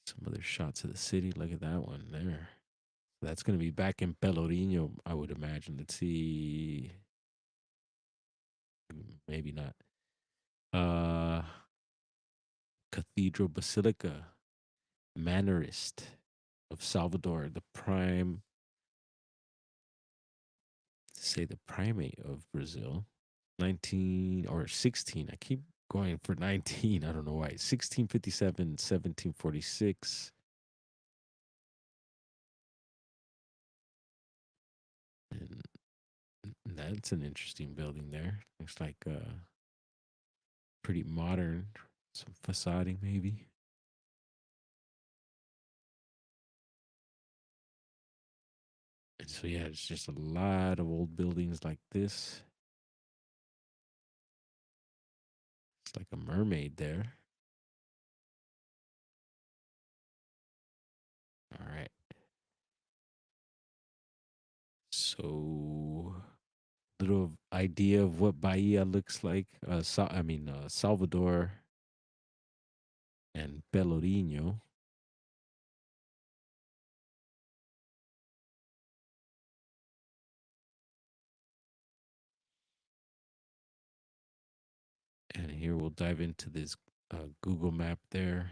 Some other shots of the city. Look at that one there. That's going to be back in Pelourinho, I would imagine. Let's see. Maybe not. Uh, Cathedral Basilica, Mannerist of Salvador, the prime, say the primate of Brazil, 19 or 16. I keep going for 19. I don't know why. 1657, 1746. And that's an interesting building there. Looks like pretty modern. Some facading, maybe. And so, yeah, it's just a lot of old buildings like this. It's like a mermaid there. All right. So, little idea of what Bahia looks like. Salvador and Pelourinho. And here we'll dive into this Google map there.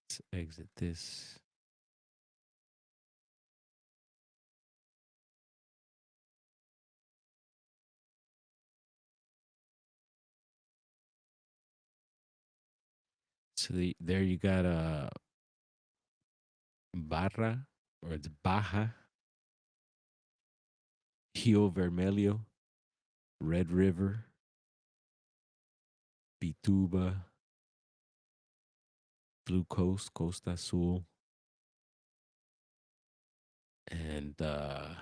Let's exit this. So there you got Barra, or it's Baja, Rio Vermelho, Red River, Bituba, Blue Coast, Costa Azul, and let's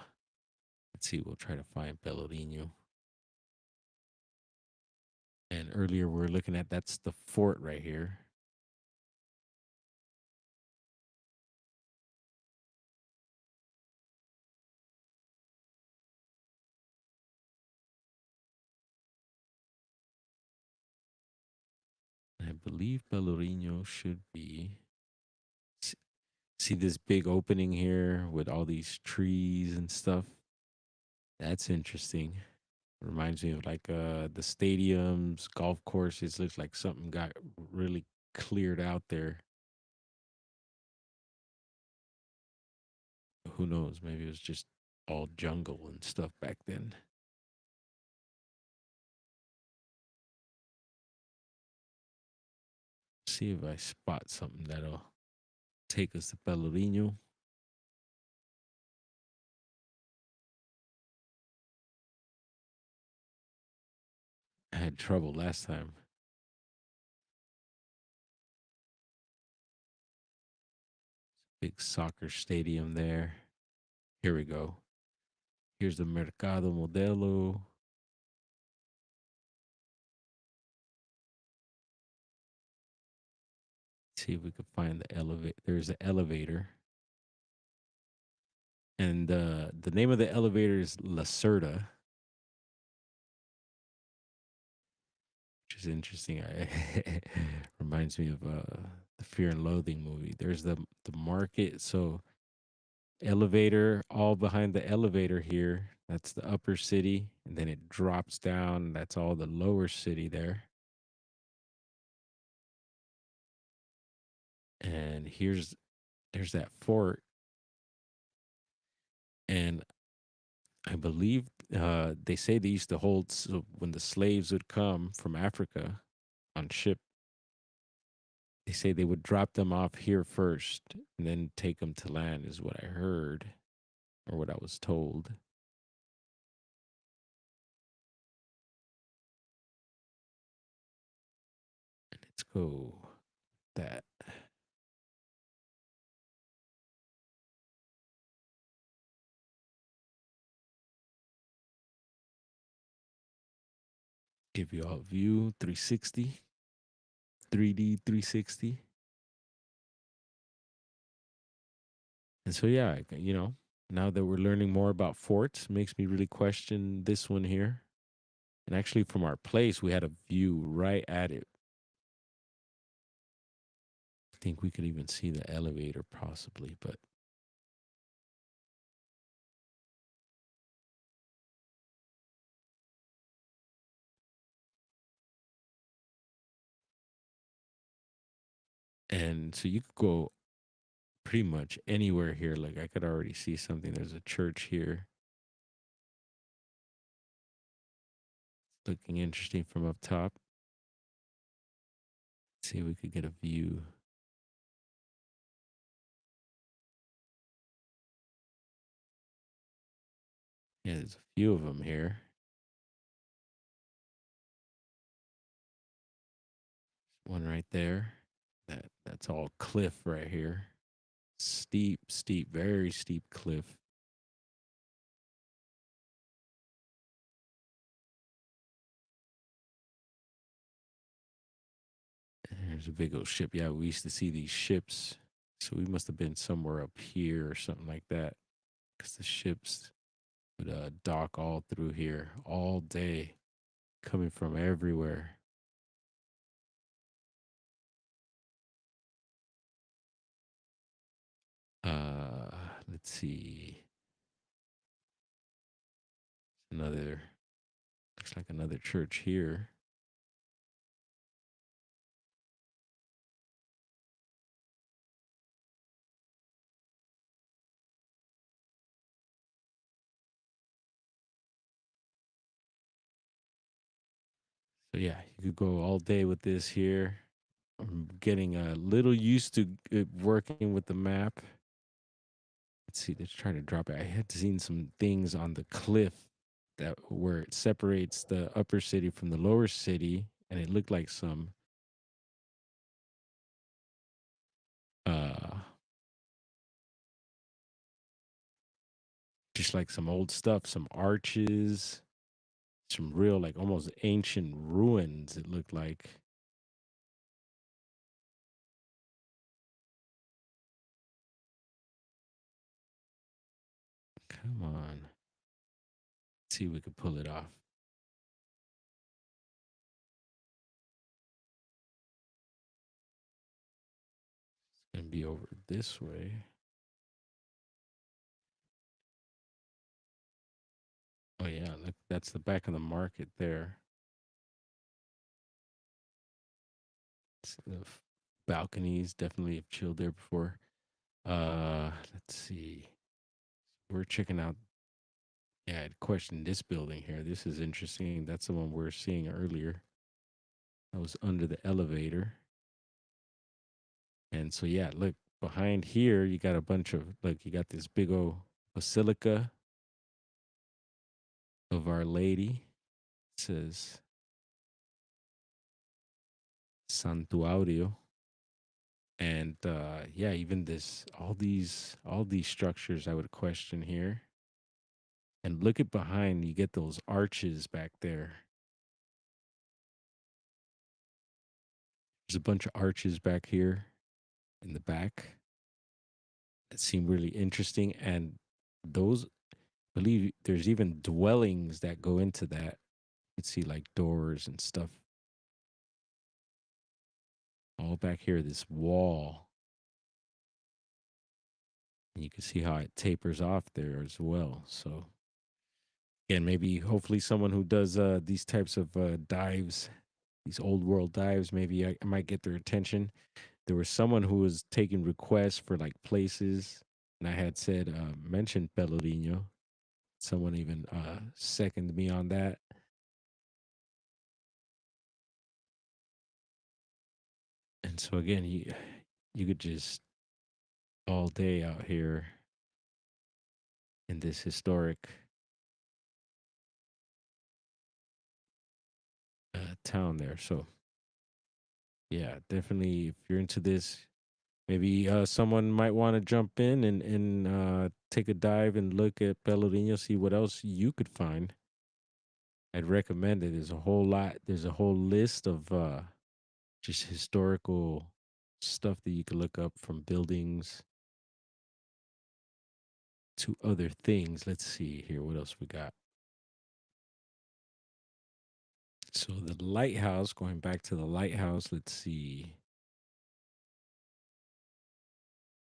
see, we'll try to find Pelourinho. And earlier we are looking at that's the fort right here. I believe Pelourinho should be. See this big opening here with all these trees and stuff? That's interesting. Reminds me of like the stadiums, golf courses. Looks like something got really cleared out there. Who knows? Maybe it was just all jungle and stuff back then. See if I spot something that'll take us to Pelourinho. I had trouble last time. Big soccer stadium there. Here we go. Here's the Mercado Modelo. See if we can find the elevator. There's an elevator. And the name of the elevator is Lacerda, which is interesting. Reminds me of the Fear and Loathing movie. There's the market. So elevator, all behind the elevator here. That's the upper city, and then it drops down. That's all the lower city there. And there's that fort, and I believe they say they used to hold, so when the slaves would come from Africa on ship, they say they would drop them off here first and then take them to land, is what I heard or what I was told. Let's go that. Give you all a view 360, 3D 360. And so, yeah, now that we're learning more about forts, makes me really question this one here. And actually, from our place, we had a view right at it. I think we could even see the elevator possibly, but and so you could go pretty much anywhere here. Like I could already see something. There's a church here. Looking interesting from up top. Let's see if we could get a view. Yeah, there's a few of them here. One right there. That's all cliff right here. Steep, steep, very steep cliff. There's a big old ship. Yeah, we used to see these ships. So we must have been somewhere up here or something like that. Because the ships would dock all through here all day, coming from everywhere. Uh, let's see. Another, looks like another church here. So yeah, you could go all day with this here. I'm getting a little used to working with the map. Let's see, they're trying to drop it. I had seen some things on the cliff that where it separates the upper city from the lower city, and it looked like some uh just like some old stuff, some arches, some real like almost ancient ruins, it looked like. Come on. Let's see if we could pull it off. It's gonna be over this way. Oh yeah, look, that's the back of the market there. Balconies definitely have chilled there before. Let's see. We're checking out. Yeah, I'd question this building here. This is interesting. That's the one we're seeing earlier. I was under the elevator. And so yeah, look, behind here you got a bunch of look, you got this big old basilica of Our Lady. It says Santuario. And yeah, even this all these structures I would question here. And look at behind, you get those arches back there. There's a bunch of arches back here in the back that seem really interesting. And those, I believe there's even dwellings that go into that. You can see like doors and stuff all back here, this wall. And you can see how it tapers off there as well. So, again, maybe hopefully someone who does these types of dives, these old world dives, maybe I might get their attention. There was someone who was taking requests for like places, and I had said mentioned Pelourinho. Someone even seconded me on that, and so again, you could just all day out here in this historic town there. So yeah, definitely if you're into this, maybe someone might want to jump in and take a dive and look at Pelourinho, see what else you could find. I'd recommend it. There's a whole lot. There's a whole list of just historical stuff that you can look up from buildings to other things. Let's see here. What else we got? So the lighthouse, going back to the lighthouse, let's see.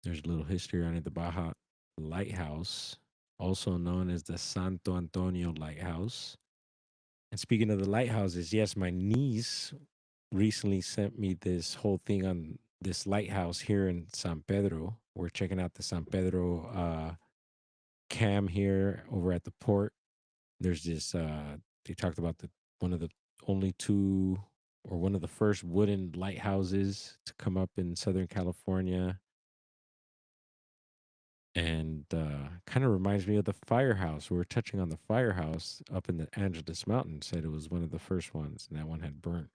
There's a little history on it. The Baja Lighthouse, also known as the Santo Antonio Lighthouse. And speaking of the lighthouses, yes, my niece recently sent me this whole thing on this lighthouse here in San Pedro. We're checking out the San Pedro cam here over at the port. There's this they talked about the one of the only two or one of the first wooden lighthouses to come up in Southern California. And kind of reminds me of the firehouse. We were touching on the firehouse up in the Angeles Mountains. Said it was one of the first ones, and that one had burnt.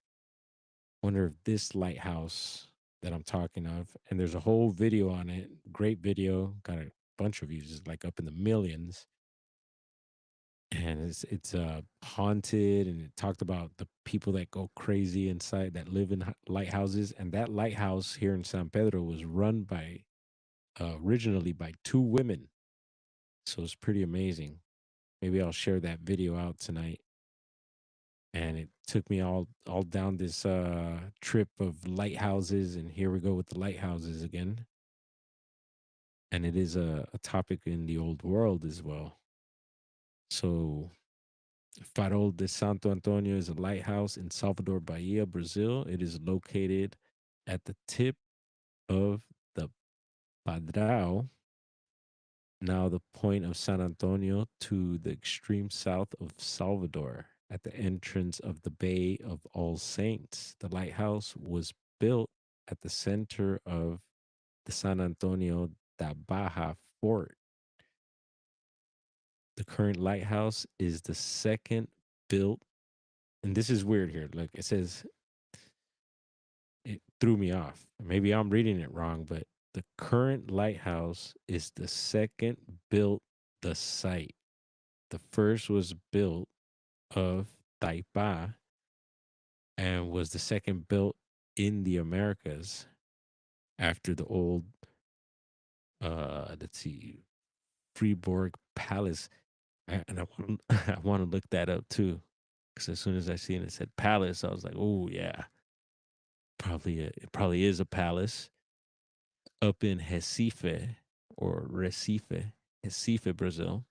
Wonder if this lighthouse that I'm talking of, and there's a whole video on it. Great video, got a bunch of views, it's like up in the millions. And it's haunted, and it talked about the people that go crazy inside that live in lighthouses. And that lighthouse here in San Pedro was run by originally by two women, so it's pretty amazing. Maybe I'll share that video out tonight. And it took me all down this trip of lighthouses, and here we go with the lighthouses again. And it is a topic in the old world as well. So Farol de Santo Antonio is a lighthouse in Salvador Bahia, Brazil. It is located at the tip of the Padrao, now the point of San Antonio, to the extreme south of Salvador, at the entrance of the Bay of All Saints. The lighthouse was built at the center of the San Antonio da Baja fort. The current lighthouse is the second built, and this is weird here. Look, it says it threw me off. Maybe I'm reading it wrong, but the current lighthouse is the second built the site. The first was built of Taipa and was the second built in the Americas after the old let's see, Freeborg Palace. And I want I want to look that up too. Because as soon as I seen it said palace, I was like, oh yeah, it probably is a palace up in Recife or Recife, Recife, Brazil.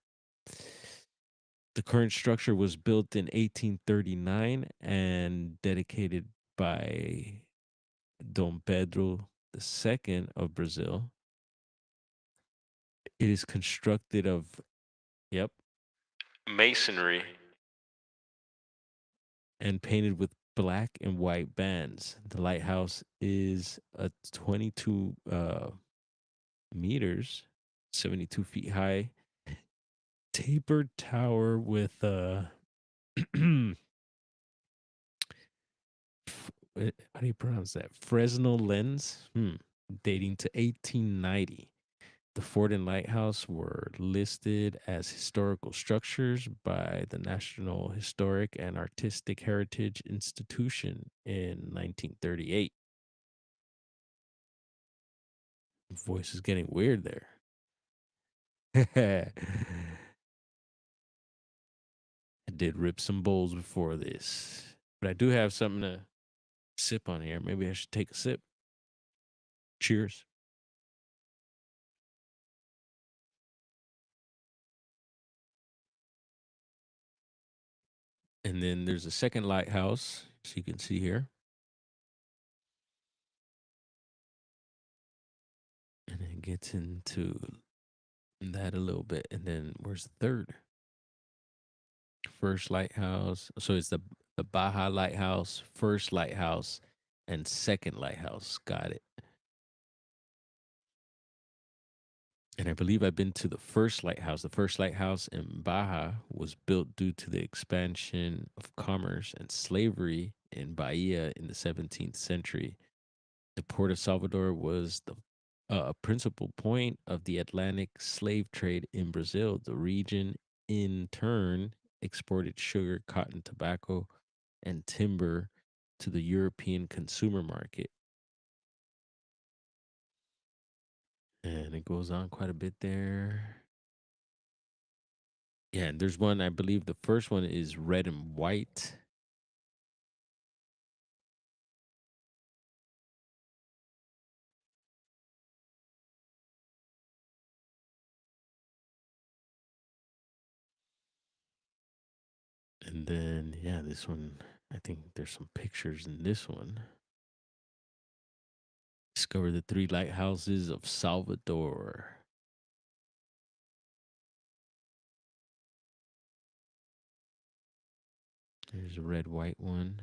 The current structure was built in 1839 and dedicated by Dom Pedro II of Brazil. It is constructed of, yep, masonry and painted with black and white bands. The lighthouse is a 22 meters, 72 feet high, tapered tower with how do you pronounce that? Fresnel lens, dating to 1890. The fort and lighthouse were listed as historical structures by the National Historic and Artistic Heritage Institution in 1938. Voice is getting weird there. I did rip some bowls before this, but I do have something to sip on here. Maybe I should take a sip. Cheers. And then there's a second lighthouse, so you can see here. And it gets into that a little bit. And then where's the third? First lighthouse. So it's the Baja Lighthouse, first lighthouse, and second lighthouse. Got it. And I believe I've been to the first lighthouse. The first lighthouse in Baja was built due to the expansion of commerce and slavery in Bahia in the 17th century. The port of Salvador was the principal point of the Atlantic slave trade in Brazil. The region, in turn, exported sugar, cotton, tobacco, and timber to the European consumer market. And it goes on quite a bit there. Yeah, and there's one, I believe the first one is red and white. And then, yeah, this one, I think there's some pictures in this one. Discover the three lighthouses of Salvador. There's a red, white one.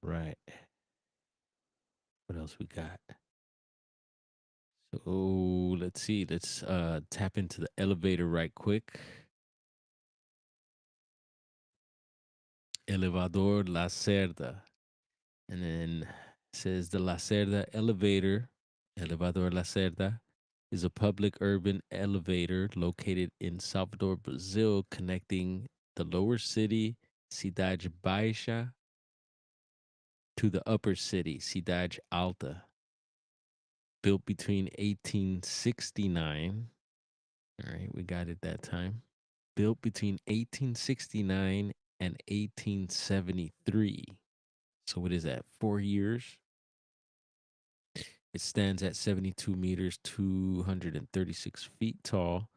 Right. What else we got? So let's see. Let's tap into the elevator right quick. Elevador La Cerda. And then says the La Cerda elevator, Elevador La Cerda, is a public urban elevator located in Salvador, Brazil, connecting the lower city, Cidade Baixa, to the upper city, Cidade Alta. Built between 1869. All right, we got it that time. Built between 1869 and 1873. So what is that? 4 years. It stands at 72 meters, 236 feet tall,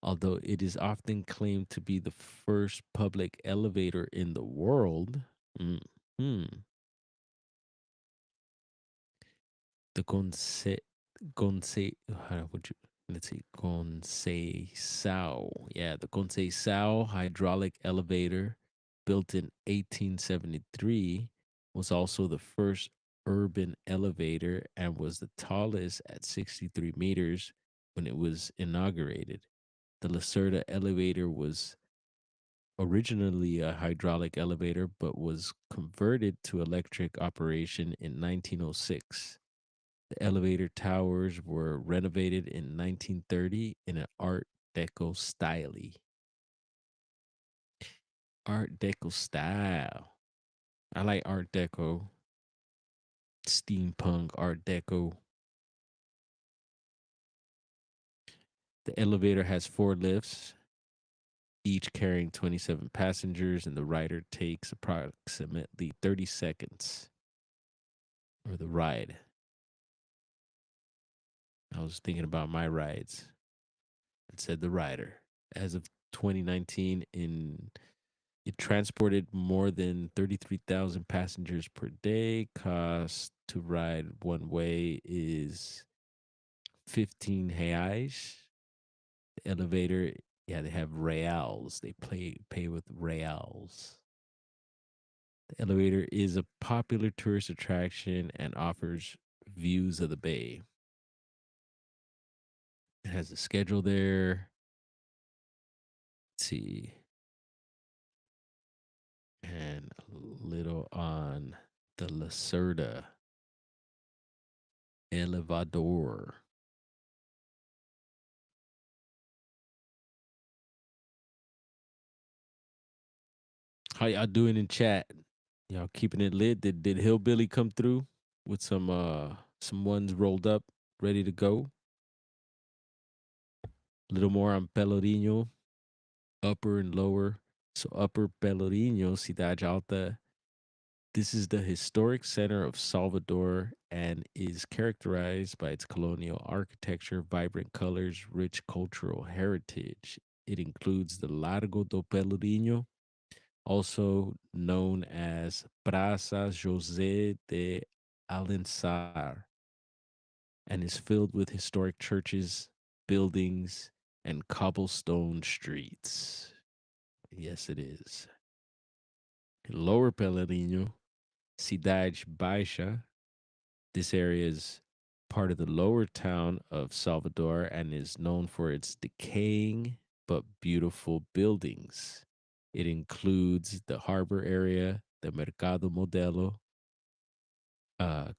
although it is often claimed to be the first public elevator in the world. Mm, hmm. The how would you, let's see, Conceição. Yeah, the Conceição hydraulic elevator, built in 1873, was also the first urban elevator and was the tallest at 63 meters when it was inaugurated. The Lacerda elevator was originally a hydraulic elevator but was converted to electric operation in 1906. The elevator towers were renovated in 1930 in an Art Deco style. Art Deco style. I like Art Deco, steampunk Art Deco. The elevator has four lifts, each carrying 27 passengers, and the rider takes approximately 30 seconds, or the ride. I was thinking about my rides and said the rider. As of 2019, it transported more than 33,000 passengers per day. Cost to ride one way is 15 reais. The elevator, yeah, they have reals. They pay with reals. The elevator is a popular tourist attraction and offers views of the bay. It has a schedule there. Let's see. And a little on the Lacerda Elevador. How y'all doing in chat? Y'all keeping it lit? Did Hillbilly come through with some ones rolled up, ready to go? A little more on Pelourinho, upper and lower. So upper Pelourinho, Cidade Alta. This is the historic center of Salvador and is characterized by its colonial architecture, vibrant colors, rich cultural heritage. It includes the Largo do Pelourinho, also known as Praça José de Alensar, and is filled with historic churches, buildings, and cobblestone streets. Yes, it is. In Lower Pelourinho, Cidade Baixa, this area is part of the lower town of Salvador and is known for its decaying but beautiful buildings. It includes the harbor area, the Mercado Modelo,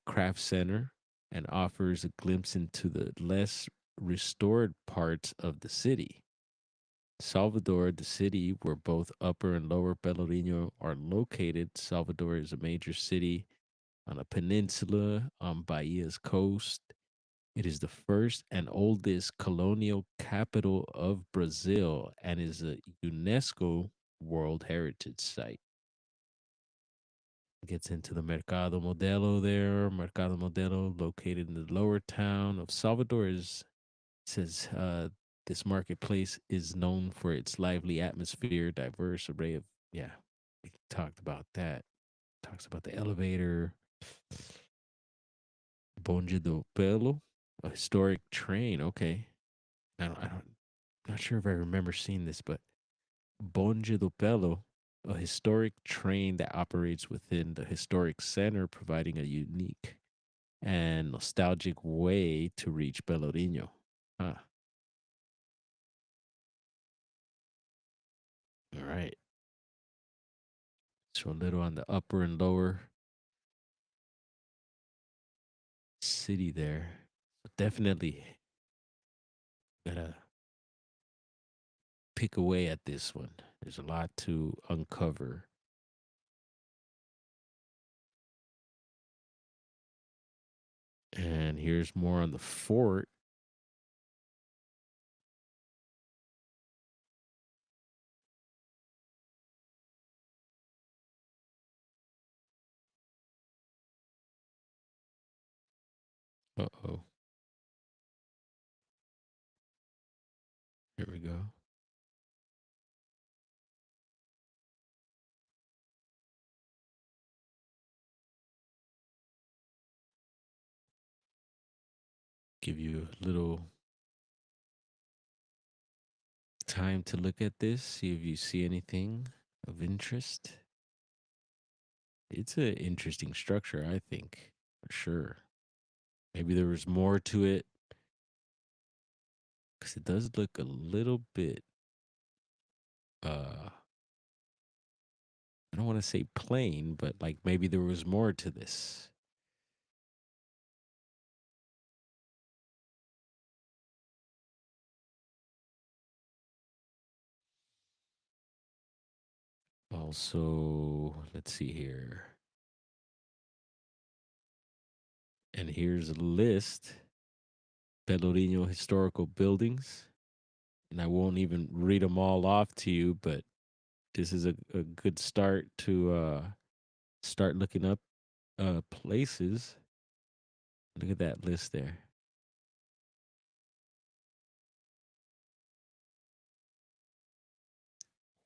craft center, and offers a glimpse into the less restored parts of the city. Salvador, the city where both Upper and Lower Pelourinho are located, Salvador is a major city on a peninsula on Bahia's coast. It is the first and oldest colonial capital of Brazil and is a UNESCO World Heritage Site. Gets into the Mercado Modelo there. Mercado Modelo, located in the lower town of Salvador, is says this marketplace is known for its lively atmosphere, diverse array of, yeah. We talked about that. Talks about the elevator, Bonde do Pelo, a historic train. Okay, not sure if I remember seeing this, but Bonde do Pelo, a historic train that operates within the historic center, providing a unique and nostalgic way to reach Pelourinho. Huh. All right. So a little on the upper and lower city there. Definitely gotta pick away at this one. There's a lot to uncover. And here's more on the fort. Uh oh. Here we go. Give you a little time to look at this, see if you see anything of interest. It's an interesting structure, I think, for sure. Maybe there was more to it because it does look a little bit. I don't want to say plain, but like maybe there was more to this. Also, let's see here. And here's a list: Pelourinho historical buildings. And I won't even read them all off to you, but this is a good start to start looking up places. Look at that list there.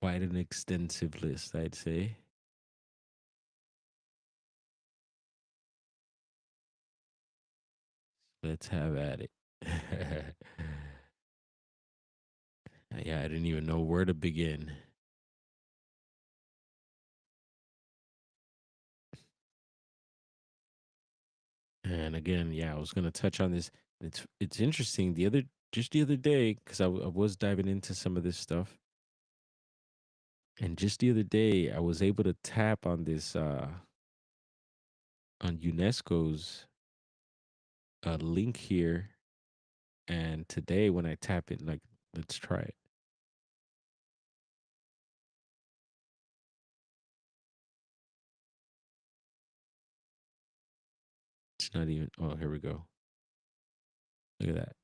Quite an extensive list, I'd say. Let's have at it. Yeah, I didn't even know where to begin. And again, yeah, I was gonna touch on this. It's interesting. The other day, because I was diving into some of this stuff, and just the other day, I was able to tap on this on UNESCO's link here. And today, when I tap it, like, let's try it. It's not even. Oh, here we go. Look at that.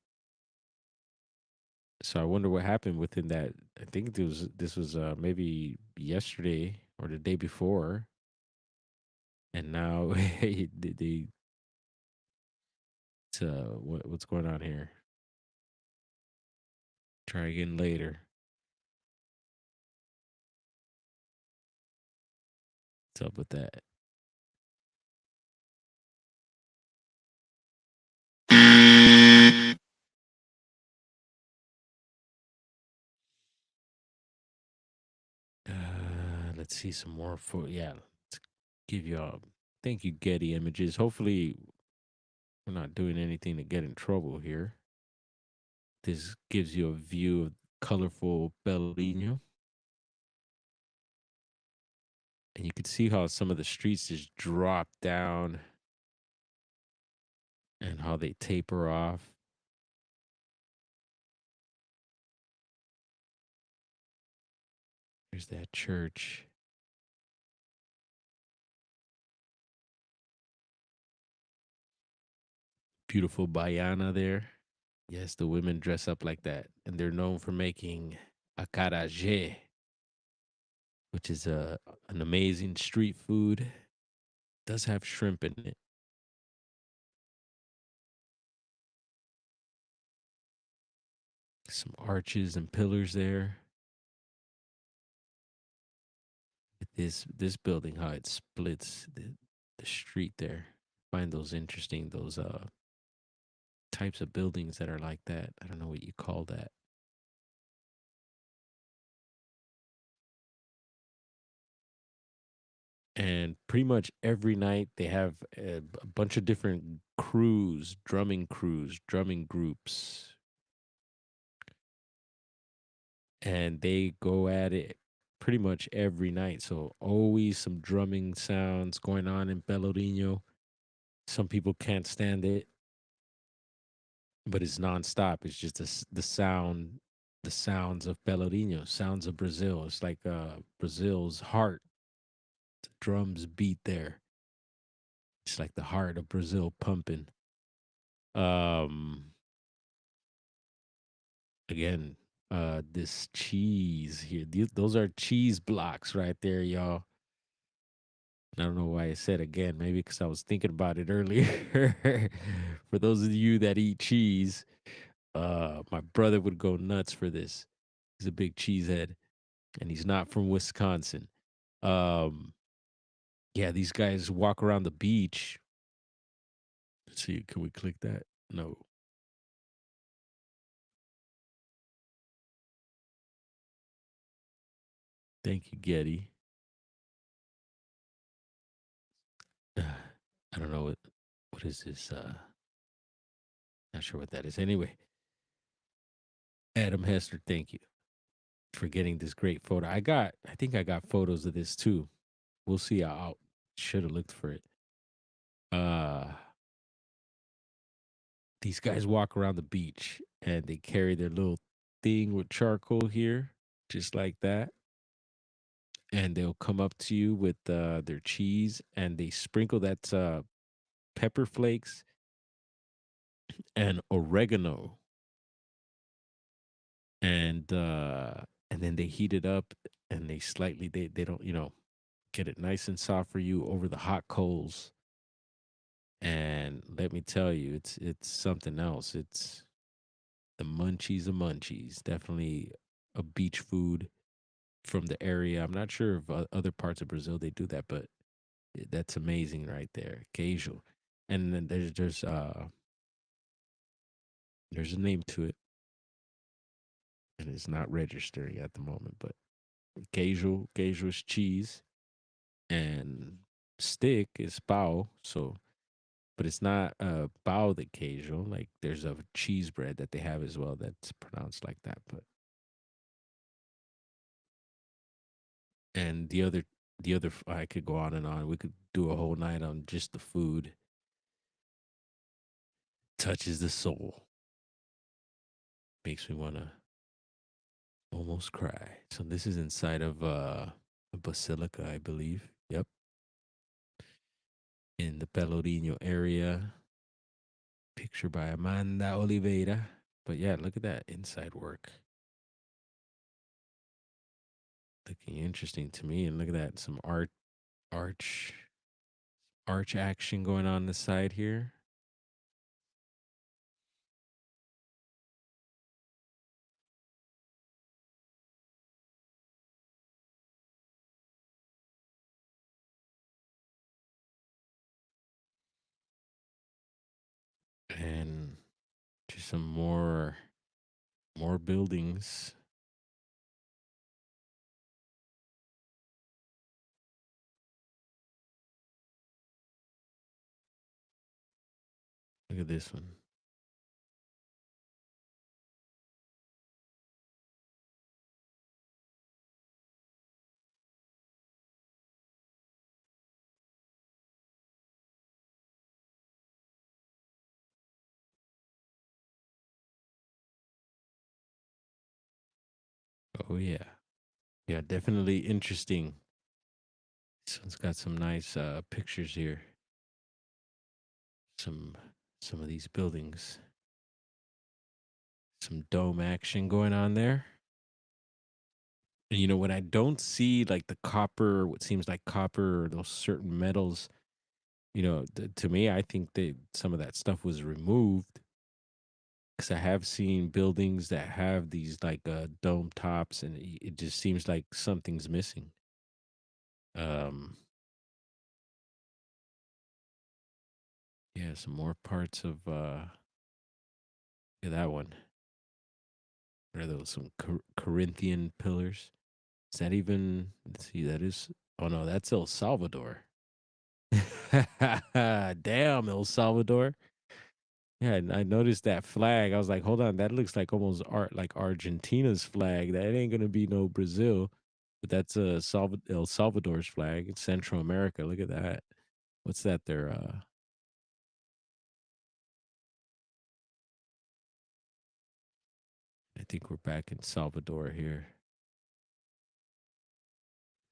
So I wonder what happened within that. I think this was maybe yesterday or the day before, and now they what's going on here? Try again later. What's up with that? Let's see some more for yeah. Let's give you all. Thank you, Getty Images. Hopefully, we're not doing anything to get in trouble here. This gives you a view of colorful Pelourinho. And you can see how some of the streets just drop down and how they taper off. There's that church. Beautiful Bayana there. Yes, the women dress up like that. And they're known for making acarajé, which is an amazing street food. Does have shrimp in it. Some arches and pillars there. This building, how it splits the street there. Find those interesting, those types of buildings that are like that. I don't know what you call that. And pretty much every night they have a bunch of different crews, drumming groups, and they go at it pretty much every night. So always some drumming sounds going on in Pelourinho. Some people can't stand it, but it's nonstop. It's just the sound, the sounds of Pelourinho, sounds of Brazil. It's like Brazil's heart. The drums beat there. It's like the heart of Brazil pumping. Um, Again, this cheese here. Those are cheese blocks right there, y'all. I don't know why I said again. Maybe because I was thinking about it earlier. For those of you that eat cheese, My brother would go nuts for this. He's a big cheesehead, and he's not from Wisconsin. Um, yeah, these guys walk around the beach. Let's see, can we click that? No. Thank you, Getty. I don't know what is this. Not sure what that is. Anyway, Adam Hester, thank you for getting this great photo. I think I got photos of this too. We'll see. I should have looked for it. Uh, these guys walk around the beach and they carry their little thing with charcoal here, just like that. And they'll come up to you with their cheese and they sprinkle that pepper flakes and oregano, and then they heat it up and they don't, get it nice and soft for you over the hot coals. And let me tell you, it's something else. It's the munchies of munchies. Definitely a beach food from the area. I'm not sure if other parts of Brazil they do that, but that's amazing right there. Queijo. And then there's a name to it, and it's not registering at the moment, but queijo is cheese, and stick is pau. So, but it's not pau de queijo. Like there's a cheese bread that they have as well that's pronounced like that. But and I could go on and on. We could do a whole night on just the food. Touches the soul. Makes me wanna almost cry. So this is inside of a basilica, I believe. Yep, in the Pelourinho area. Picture by Amanda Oliveira. But yeah, look at that inside work. Looking interesting to me. And look at that, some arch, arch action going on the side here. And just some more buildings. Look at this one. Oh yeah. Yeah, definitely interesting. This one's got some nice pictures here. Some some of these buildings. Some dome action going on there. And when I don't see like the copper, what seems like copper or those certain metals, to me, I think that some of that stuff was removed because I have seen buildings that have these like dome tops, and it just seems like something's missing. Um, yeah, some more parts of yeah, that one. What are those? Some Corinthian pillars. Is that even? Let's see. That is. Oh no, that's El Salvador. Damn, El Salvador. Yeah, and I noticed that flag. I was like, hold on, that looks like almost art like Argentina's flag. That ain't gonna be no Brazil, but that's El Salvador's flag. It's Central America. Look at that. What's that? There. I think we're back in Salvador here.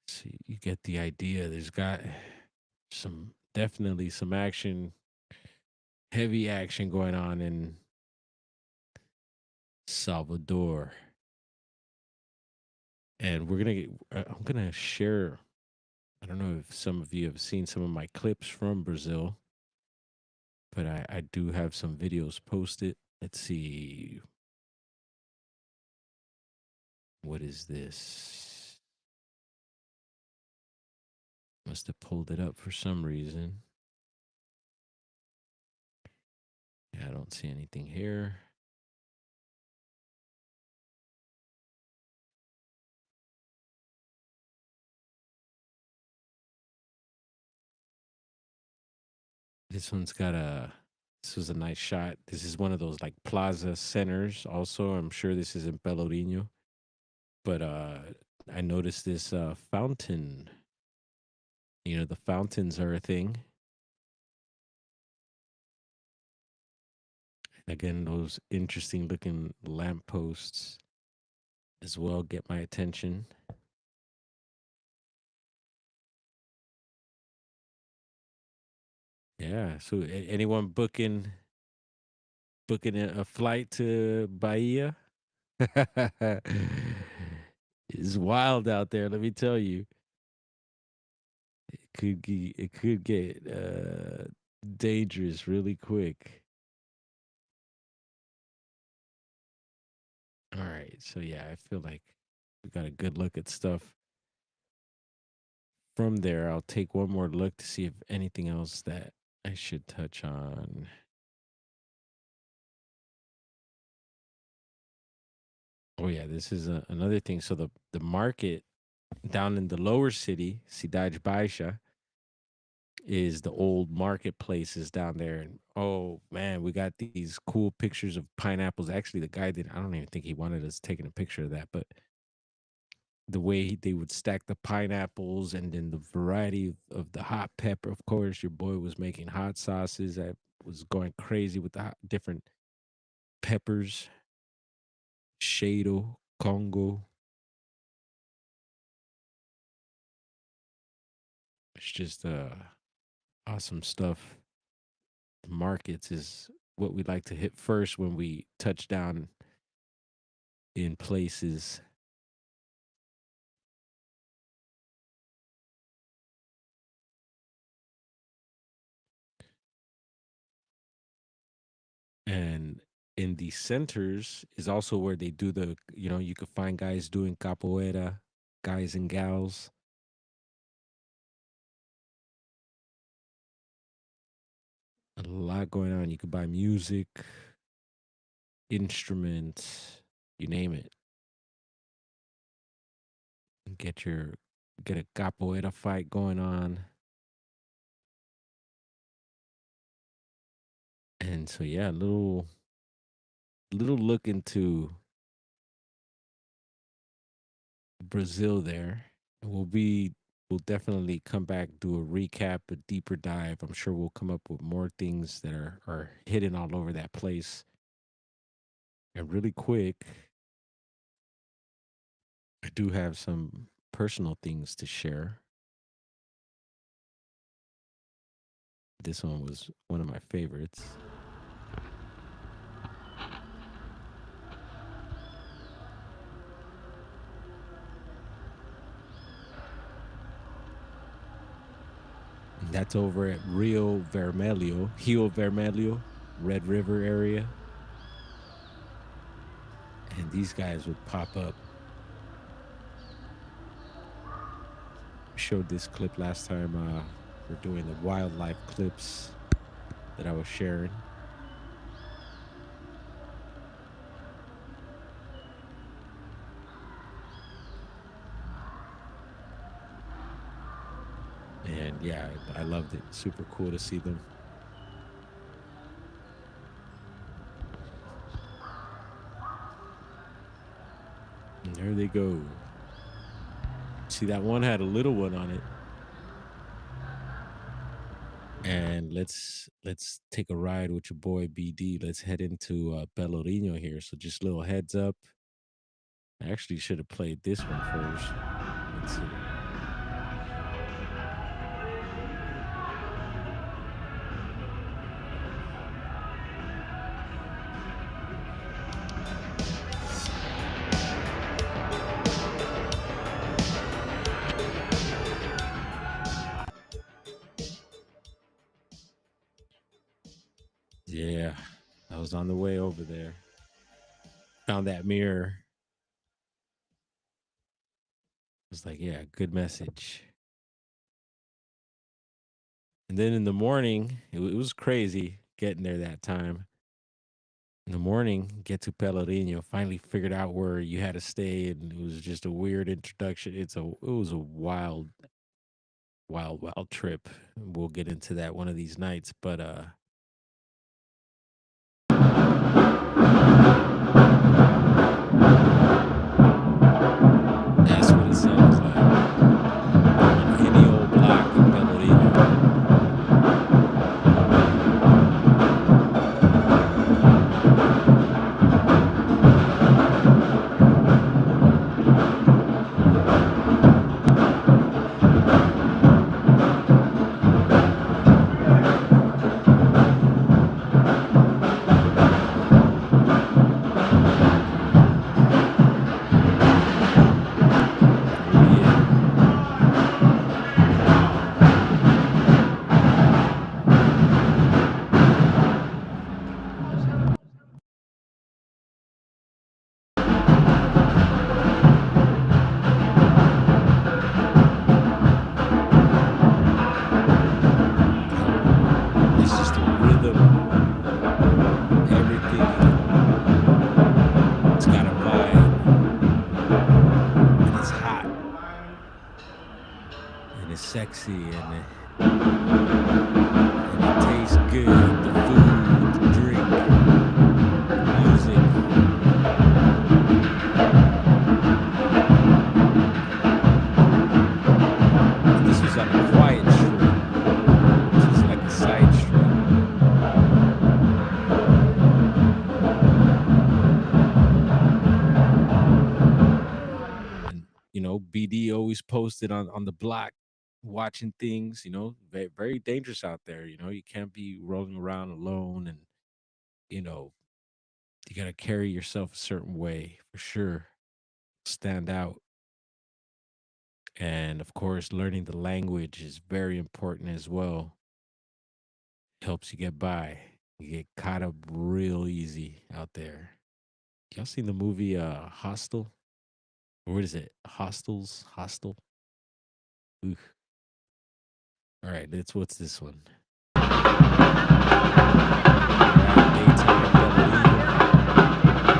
See, you get the idea. There's got some definitely some action, heavy action going on in Salvador. And I'm gonna share. I don't know if some of you have seen some of my clips from Brazil, but I do have some videos posted. Let's see. What is this? Must have pulled it up for some reason. Yeah, I don't see anything here. This one's got a. This was a nice shot. This is one of those like plaza centers. Also, I'm sure this is in Pelourinho. But I noticed this fountain. You know, the fountains are a thing. Again, those interesting looking lampposts as well get my attention. Yeah. So anyone booking a flight to Bahia? It's wild out there, let me tell you. It could get dangerous really quick. All right. So yeah, I feel like we got a good look at stuff. From there, I'll take one more look to see if anything else that I should touch on. Oh yeah, this is another thing. So the market down in the lower city, Cidade Baixa, is the old marketplaces down there. And oh man, we got these cool pictures of pineapples. Actually, the guy did. I don't even think he wanted us taking a picture of that, but the way they would stack the pineapples and then the variety of the hot pepper. Of course, your boy was making hot sauces. I was going crazy with the different peppers, Shado, Congo. It's just awesome stuff. The markets is what we like to hit first when we touch down in places. And in the centers is also where they do you could find guys doing capoeira, guys and gals. A lot going on. You could buy music, instruments, you name it. Get your get a capoeira fight going on. And so yeah, little look into Brazil there. And we'll definitely come back, do a recap, a deeper dive. I'm sure we'll come up with more things that are hidden all over that place. And really quick, I do have some personal things to share. This one was one of my favorites. And that's over at Rio Vermelho, Red River area. And these guys would pop up. Showed this clip last time we're doing the wildlife clips that I was sharing. And yeah, I loved it. Super cool to see them. And there they go. See, that one had a little one on it. And let's take a ride with your boy BD. Let's head into Pelourinho here. So just little heads up. I actually should have played this one first. Let's see. Yeah, I was on the way over there. Found that mirror. I was like, yeah, good message. And then in the morning, it was crazy getting there that time. In the morning, get to Pelourinho, finally figured out where you had to stay, and it was just a weird introduction. It was a wild, wild, wild trip. We'll get into that one of these nights, but that's what it sounds like on any old block in Pelourinho. Oh yeah. Yep. It's just a rhythm. Everything. It's got a vibe, and it's hot, and it's sexy, and it tastes good. The food, the drink, the music. And this was on a quiet street. This was like a side street. And BD always posted on the block watching things, very, very dangerous out there. You can't be rolling around alone, and you know, you got to carry yourself a certain way for sure. Stand out. And of course, learning the language is very important as well. Helps you get by. You get caught up real easy out there. Y'all seen the movie Hostel? Or what is it? Hostels? Hostel? Oof. All right, what's this one? We're at daytime Pelourinho. Ooh.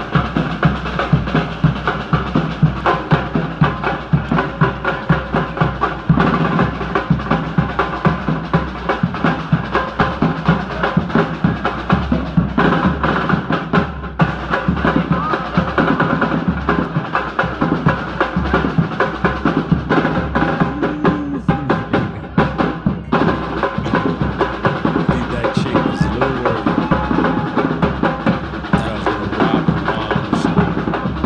I think that chick was a little worried that I was gonna rob her mom or something. All day.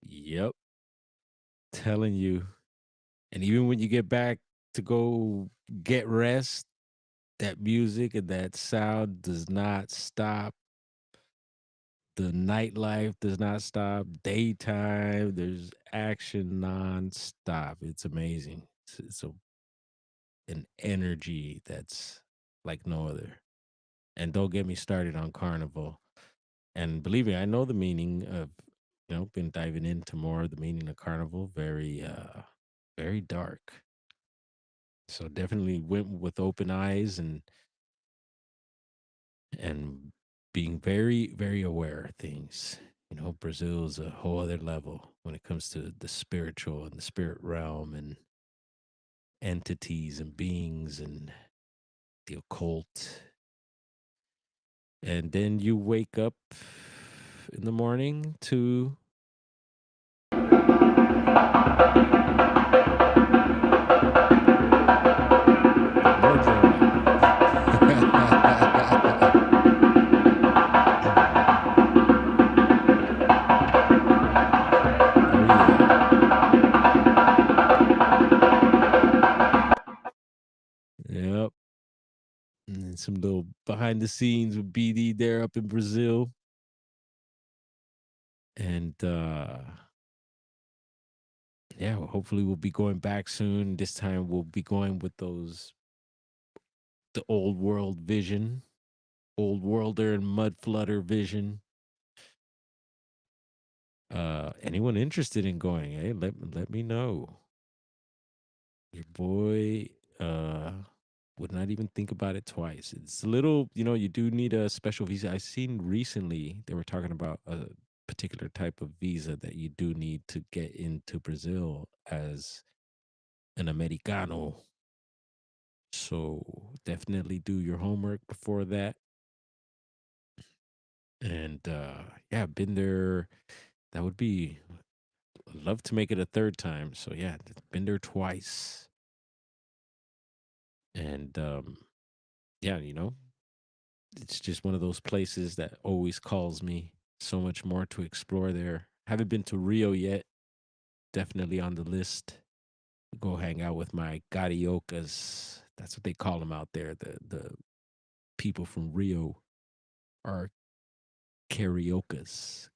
Yep. Telling you. And even when you get back to go get rest, that music and that sound does not stop. The nightlife does not stop. Daytime, there's action nonstop. It's amazing. An energy that's like no other. And don't get me started on Carnival. And believe me, I know the meaning of, been diving into more of the meaning of Carnival. Very, very dark. So definitely went with open eyes and being very, very aware of things. Brazil is a whole other level when it comes to the spiritual and the spirit realm and entities and beings and the occult. And then you wake up in the morning to more drama. Oh yeah. some little behind the scenes with BD there up in Brazil. And yeah, well, hopefully we'll be going back soon. This time we'll be going with those the old world vision, old worlder and mud flutter vision. Anyone interested in going? Hey, let me know. Your boy would not even think about it twice. It's a little, you do need a special visa. I seen recently they were talking about a particular type of visa that you do need to get into Brazil as an Americano. So definitely do your homework before that. And yeah, been there. That would be love to make it a third time. So yeah, been there twice. And yeah, it's just one of those places that always calls me. So much more to explore there. Haven't been to Rio yet. Definitely on the list. Go hang out with my cariocas. That's what they call them out there. The people from Rio are cariocas.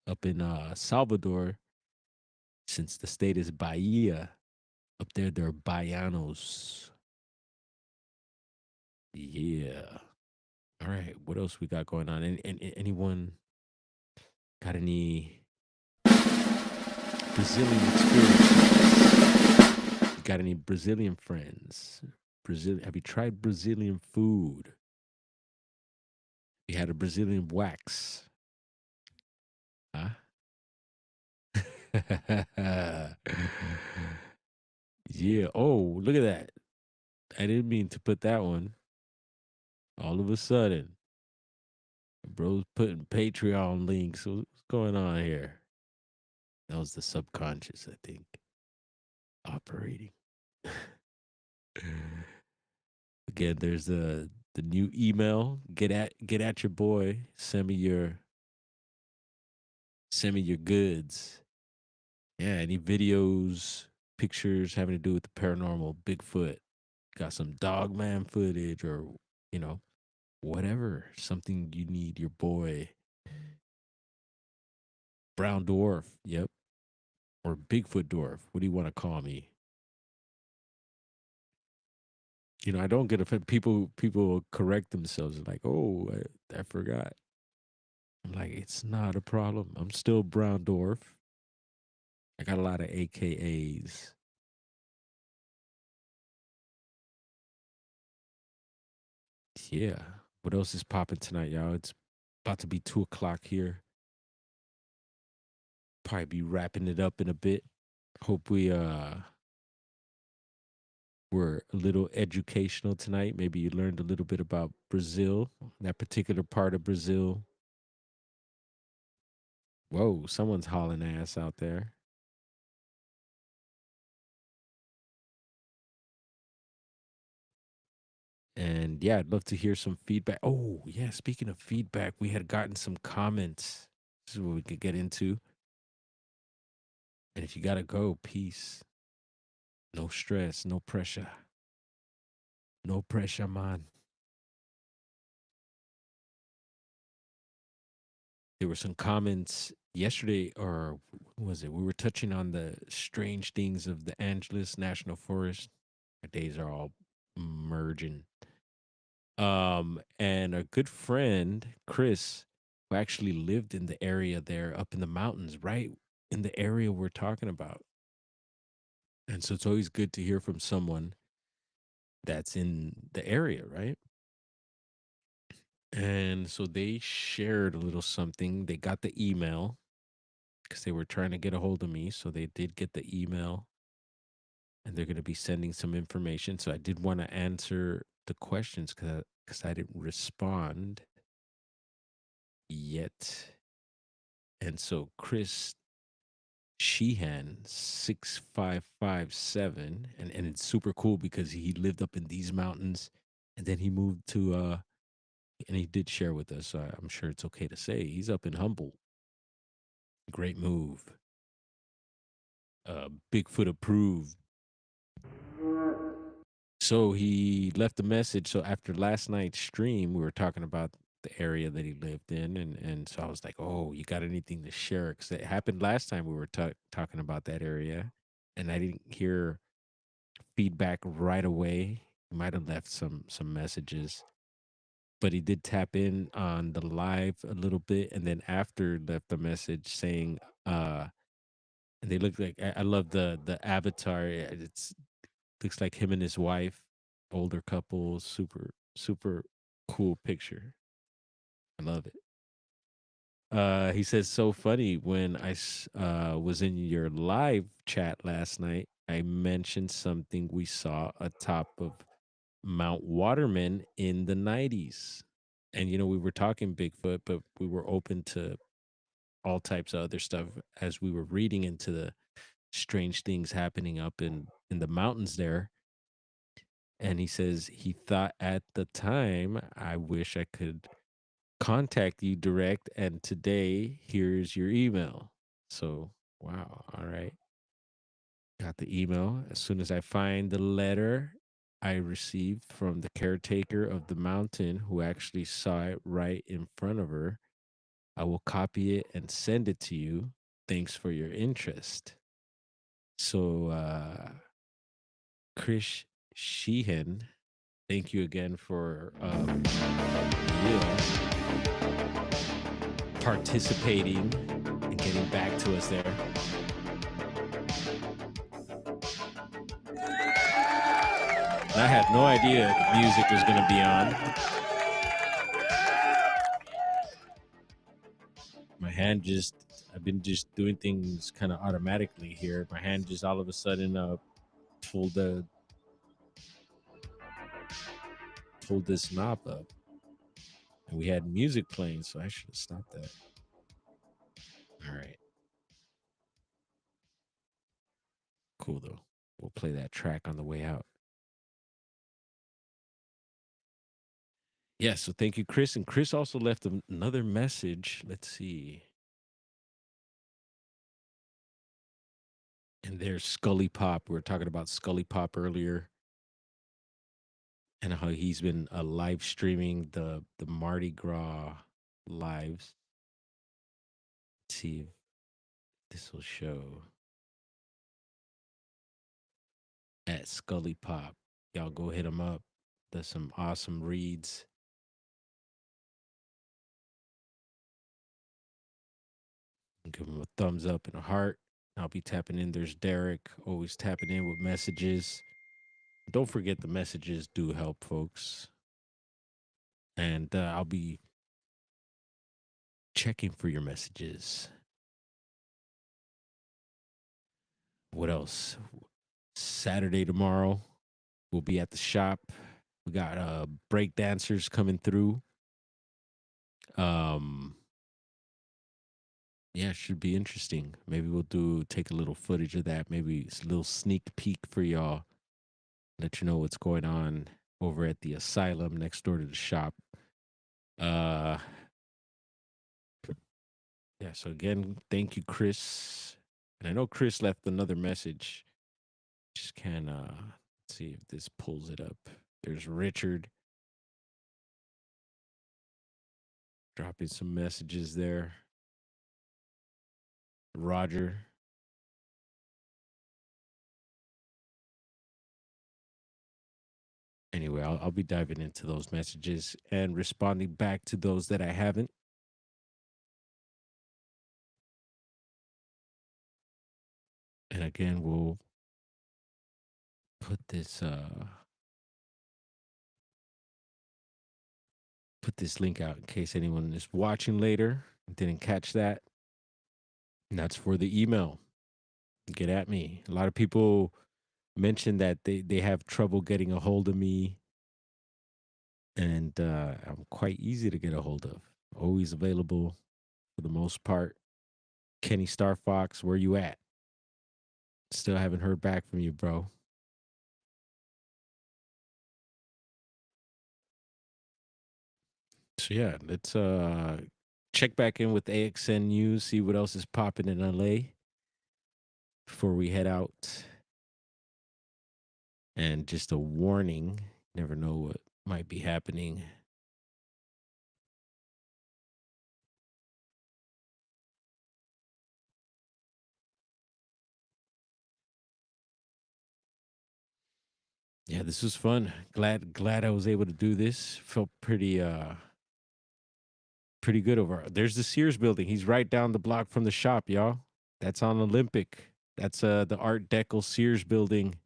Up in Salvador, since the state is Bahia, up there they're baianos. Yeah. All right. What else we got going on? Anyone got any Brazilian experiences? You got any Brazilian friends? Have you tried Brazilian food? You had a Brazilian wax, huh? Yeah. Oh, look at that. I didn't mean to put that one. All of a sudden, bro's putting Patreon links. What's going on here? That was the subconscious, I think, operating. Again, there's the new email. Get at your boy. Send me your goods. Yeah, any videos, pictures having to do with the paranormal, Bigfoot. Got some dogman footage or, you know, whatever. Something you need your boy. Brown dwarf. Yep. Or Bigfoot dwarf. What do you want to call me? I don't get offended. People correct themselves like, oh, I forgot. I'm like, it's not a problem. I'm still Brown Dwarf. I got a lot of AKAs. Yeah. What else is popping tonight, y'all? It's about to be 2 o'clock here. Probably be wrapping it up in a bit. Hope we're a little educational tonight. Maybe you learned a little bit about Brazil, that particular part of Brazil. Whoa, someone's hauling ass out there. And yeah, I'd love to hear some feedback. Oh, yeah, speaking of feedback, we had gotten some comments. This is what we could get into. And if you got to go, peace. No stress, no pressure. No pressure, man. There were some comments yesterday, or when was it? We were touching on the strange things of the Angeles National Forest. Our days are all merging. And a good friend, Chris, who actually lived in the area there up in the mountains, right in the area we're talking about. And so it's always good to hear from someone that's in the area, right? And so they shared a little something. They got the email because they were trying to get a hold of me. So they did get the email and they're going to be sending some information. So I did want to answer the questions because I didn't respond yet. And so Chris Sheehan 6557 and it's super cool because he lived up in these mountains and then he moved to and he did share with us, so I'm sure it's okay to say he's up in Humboldt. Great move. Bigfoot approved. So he left a message. So after last night's stream, we were talking about the area that he lived in, and so I was like, "Oh, you got anything to share?" Because it happened last time we were talking about that area, and I didn't hear feedback right away. He might have left some messages, but he did tap in on the live a little bit, and then after left a message saying, and they look like I love the avatar. It's looks like him and his wife, older couple, super cool picture. I love it. He says, so funny when was in your live chat last night. I mentioned something we saw atop of Mount Waterman in the 90s. And, we were talking Bigfoot, but we were open to all types of other stuff as we were reading into the strange things happening up in the mountains there. And he says he thought at the time, I wish I could contact you direct. And today, here's your email. So, wow. All right. Got the email. As soon as I find the letter I received from the caretaker of the mountain who actually saw it right in front of her, I will copy it and send it to you. Thanks for your interest. So, Chris Sheehan, thank you again for yeah, participating and getting back to us there. And I had no idea the music was going to be on. My hand just, I've been just doing things kind of automatically here. My hand just all of a sudden pulled the pulled this knob up, and we had music playing, so I should have stopped that. All right, cool though. We'll play that track on the way out. Yeah, so thank you, Chris. And Chris also left another message. Let's see. And there's Scully Pop. We were talking about Scully Pop earlier and how he's been live streaming the Mardi Gras lives. Let's see if this will show at Scully Pop. Y'all go hit him up. There's some awesome reads. Give him a thumbs up and a heart. I'll be tapping in. There's Derek, always tapping in with messages. Don't forget the messages do help, folks. And I'll be checking for your messages. What else? Saturday tomorrow, we'll be at the shop. We got break dancers coming through. Um, yeah, it should be interesting. Maybe we'll take a little footage of that. Maybe it's a little sneak peek for y'all. Let you know what's going on over at the asylum next door to the shop. Uh, yeah. So again, thank you, Chris. And I know Chris left another message. Just can see if this pulls it up. There's Richard dropping some messages there. Roger. Anyway, I'll be diving into those messages and responding back to those that I haven't. And again, we'll put this link out in case anyone is watching later and didn't catch that. And that's for the email. Get at me. A lot of people mention that they have trouble getting a hold of me, and I'm quite easy to get a hold of. Always available for the most part. Kenny Star Fox, where you at? Still haven't heard back from you, bro. So yeah, let's check back in with AXN News, see what else is popping in LA before we head out. and just a warning. Never know what might be happening. Yeah, this was fun. Glad I was able to do this. Felt pretty good over. There's the Sears building. He's right down the block from the shop, y'all. That's on Olympic. That's the Art Deco Sears building,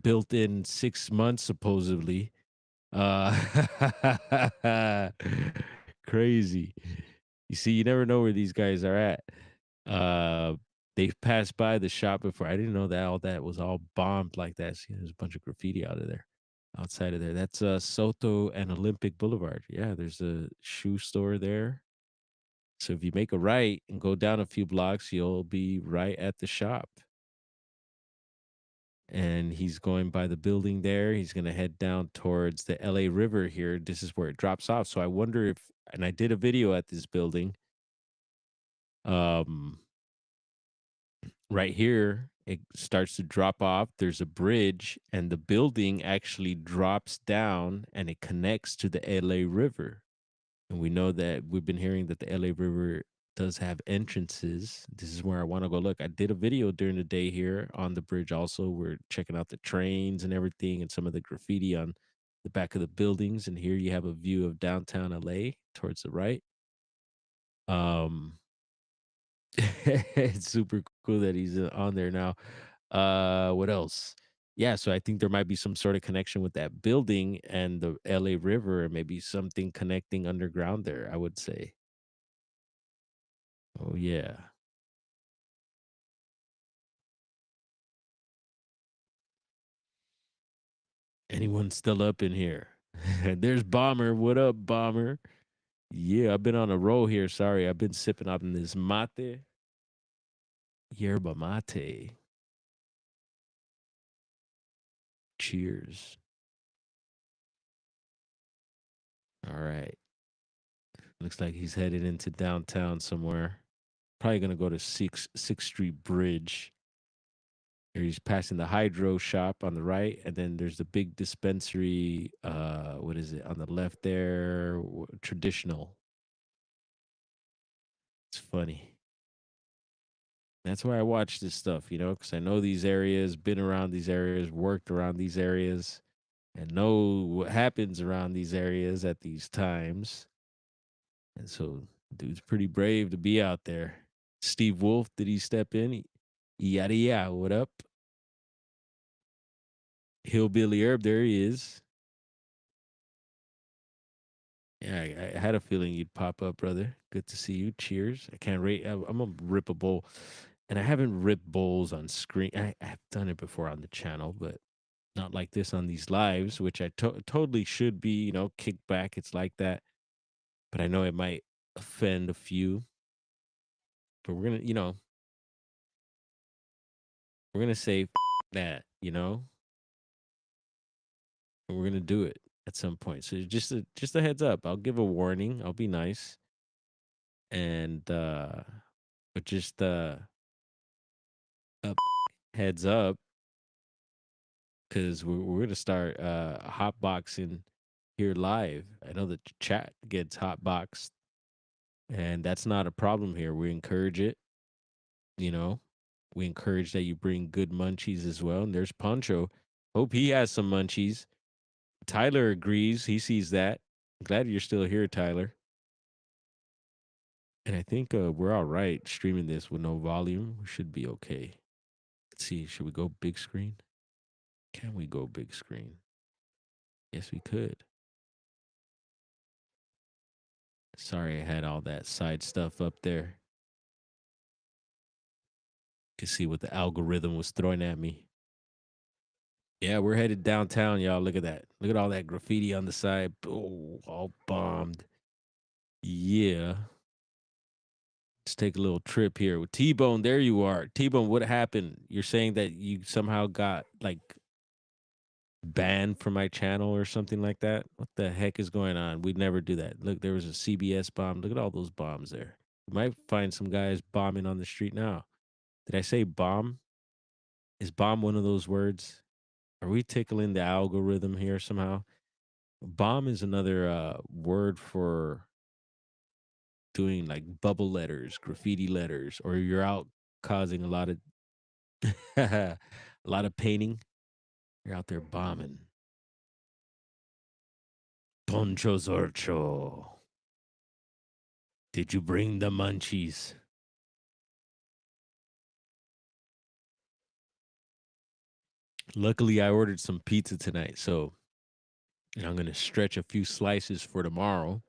built in 6 months supposedly. Uh Crazy. You see, you never know where these guys are at. Uh they've passed by the shop before. I didn't know that all that was all bombed like that. See, there's a bunch of graffiti out of there. Outside of there. That's Soto and Olympic Boulevard. Yeah, there's a shoe store there. So if you make a right and go down a few blocks, you'll be right at the shop. And he's going by the building there. He's going to head down towards the LA River here. This is where it drops off. So I wonder if, and I did a video at this building. Um, right here, it starts to drop off. There's a bridge, and the building actually drops down and it connects to the LA River. And we know that we've been hearing that the LA River does have entrances. This is where I want to go look. I did a video during the day here on the bridge also. We're checking out the trains and everything and some of the graffiti on the back of the buildings. And here you have a view of downtown LA towards the right. Um it's super cool that he's on there now. What else? Yeah, so I think there might be some sort of connection with that building and the LA River, and maybe something connecting underground there, I would say. Oh yeah. Anyone still up in here? There's Bomber. What up, Bomber? Yeah, I've been on a roll here. Sorry, I've been sipping on this mate, yerba mate. Cheers. All right. Looks like he's headed into downtown somewhere. Probably gonna go to Sixth Street Bridge. Here he's passing the hydro shop on the right, and then there's the big dispensary. What is it on the left there? Traditional. It's funny. That's why I watch this stuff, because I know these areas, been around these areas, worked around these areas, and know what happens around these areas at these times. And so, dude's pretty brave to be out there. Steve Wolf, did he step in? Yada yada, what up? Hillbilly Herb, there he is. Yeah, I had a feeling you'd pop up, brother. Good to see you. Cheers. I can't rate. I'm gonna rip a bowl, and I haven't ripped bowls on screen. I've done it before on the channel, but not like this on these lives, which I totally should be, kicked back. It's like that, but I know it might offend a few. But we're gonna say that, and we're gonna do it at some point. So just a heads up. I'll give a warning. I'll be nice, and but just a heads up because we're gonna start hotboxing here live. I know the chat gets hotboxed, and that's not a problem here. We encourage it. You know, we encourage that you bring good munchies as well. And there's Poncho. Hope he has some munchies. Tyler agrees. He sees that. Glad you're still here, Tyler. And I think we're all right streaming this with no volume. We should be okay. Let's see. Should we go big screen? Can we go big screen? Yes, we could. Sorry, I had all that side stuff up there. Could see what the algorithm was throwing at me. Yeah, we're headed downtown, y'all. Look at that. Look at all that graffiti on the side. Oh, all bombed. Yeah. Let's take a little trip here with T Bone. There you are. T Bone, what happened? You're saying that you somehow got like banned from my channel or something like that? What the heck is going on? We'd never do that. Look, there was a CBS bomb. Look at all those bombs there. You might find some guys bombing on the street now. Did I say bomb? Is bomb one of those words? Are we tickling the algorithm here somehow? Bomb is another word for doing like bubble letters, graffiti letters, or you're out causing a lot of a lot of painting. You're out there bombing. Poncho Zorcho. Did you bring the munchies? Luckily, I ordered some pizza tonight, so I'm gonna stretch a few slices for tomorrow.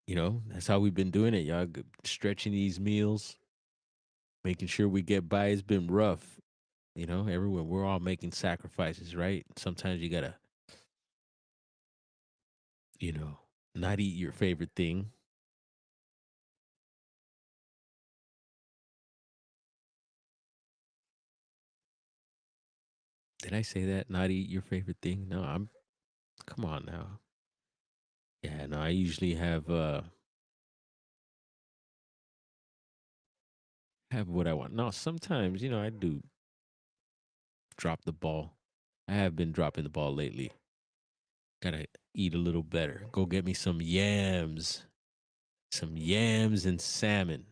That's how we've been doing it, y'all. Stretching these meals, making sure we get by. It's been rough, everywhere. We're all making sacrifices, right? Sometimes you gotta, you know, not eat your favorite thing. Did I say that? Not eat your favorite thing? No, come on now. Yeah, no, I usually have what I want. No, sometimes, I do drop the ball. I have been dropping the ball lately. Gotta eat a little better. Go get me some yams. Some yams and salmon.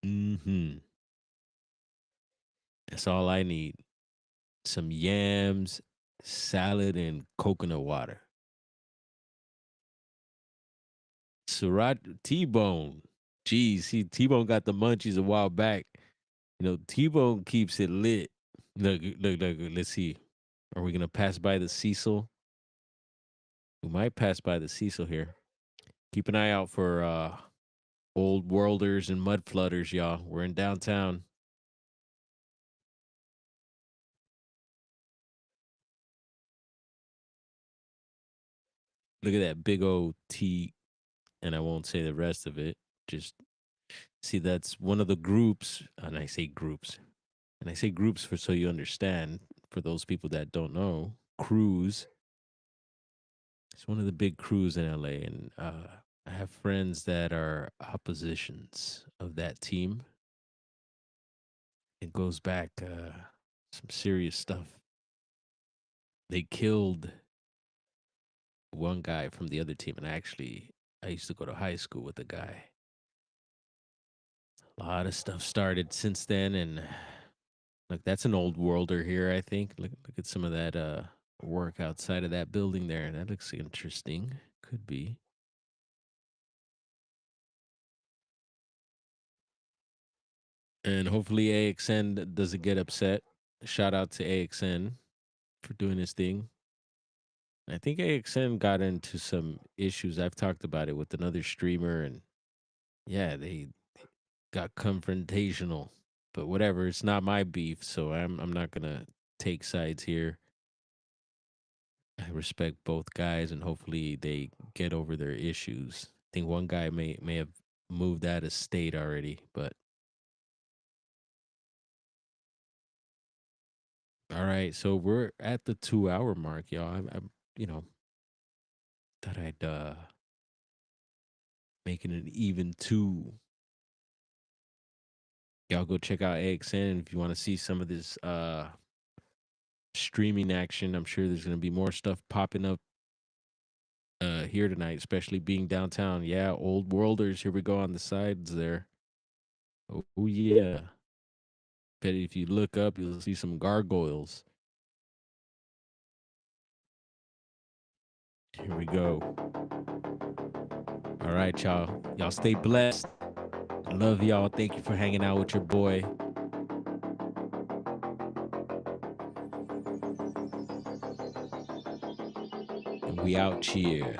Mm-hmm. That's all I need. Some yams, salad, and coconut water. Surat T-Bone. Geez, see, T-Bone got the munchies a while back. T-Bone keeps it lit. Look. Let's see. Are we gonna pass by the Cecil? We might pass by the Cecil here. Keep an eye out for old worlders and mud flooders, y'all. We're in downtown. Look at that big old T, and I won't say the rest of it. Just see, that's one of the groups, and I say groups for so you understand. For those people that don't know, crews. It's one of the big crews in LA, and I have friends that are oppositions of that team. It goes back some serious stuff. They killed one guy from the other team, and I used to go to high school with the guy. A lot of stuff started since then, and look, that's an old worlder here. I think. Look at some of that work outside of that building there. That looks interesting. Could be. And hopefully AXN doesn't get upset. Shout out to AXN for doing his thing. I think AXN got into some issues. I've talked about it with another streamer, and yeah, they got confrontational. But whatever, it's not my beef, so I'm not gonna take sides here. I respect both guys, and hopefully they get over their issues. I think one guy may have moved out of state already, but all right. So we're at the 2 hour mark, y'all. I'm you know thought I'd make it an even two. Y'all go check out AXN if you want to see some of this streaming action. I'm sure there's gonna be more stuff popping up here tonight, especially being downtown. Yeah, old worlders. Here we go on the sides there. Oh yeah. Bet if you look up, you'll see some gargoyles. Here we go. All right, y'all. Y'all stay blessed. Love y'all. Thank you for hanging out with your boy. And we out here.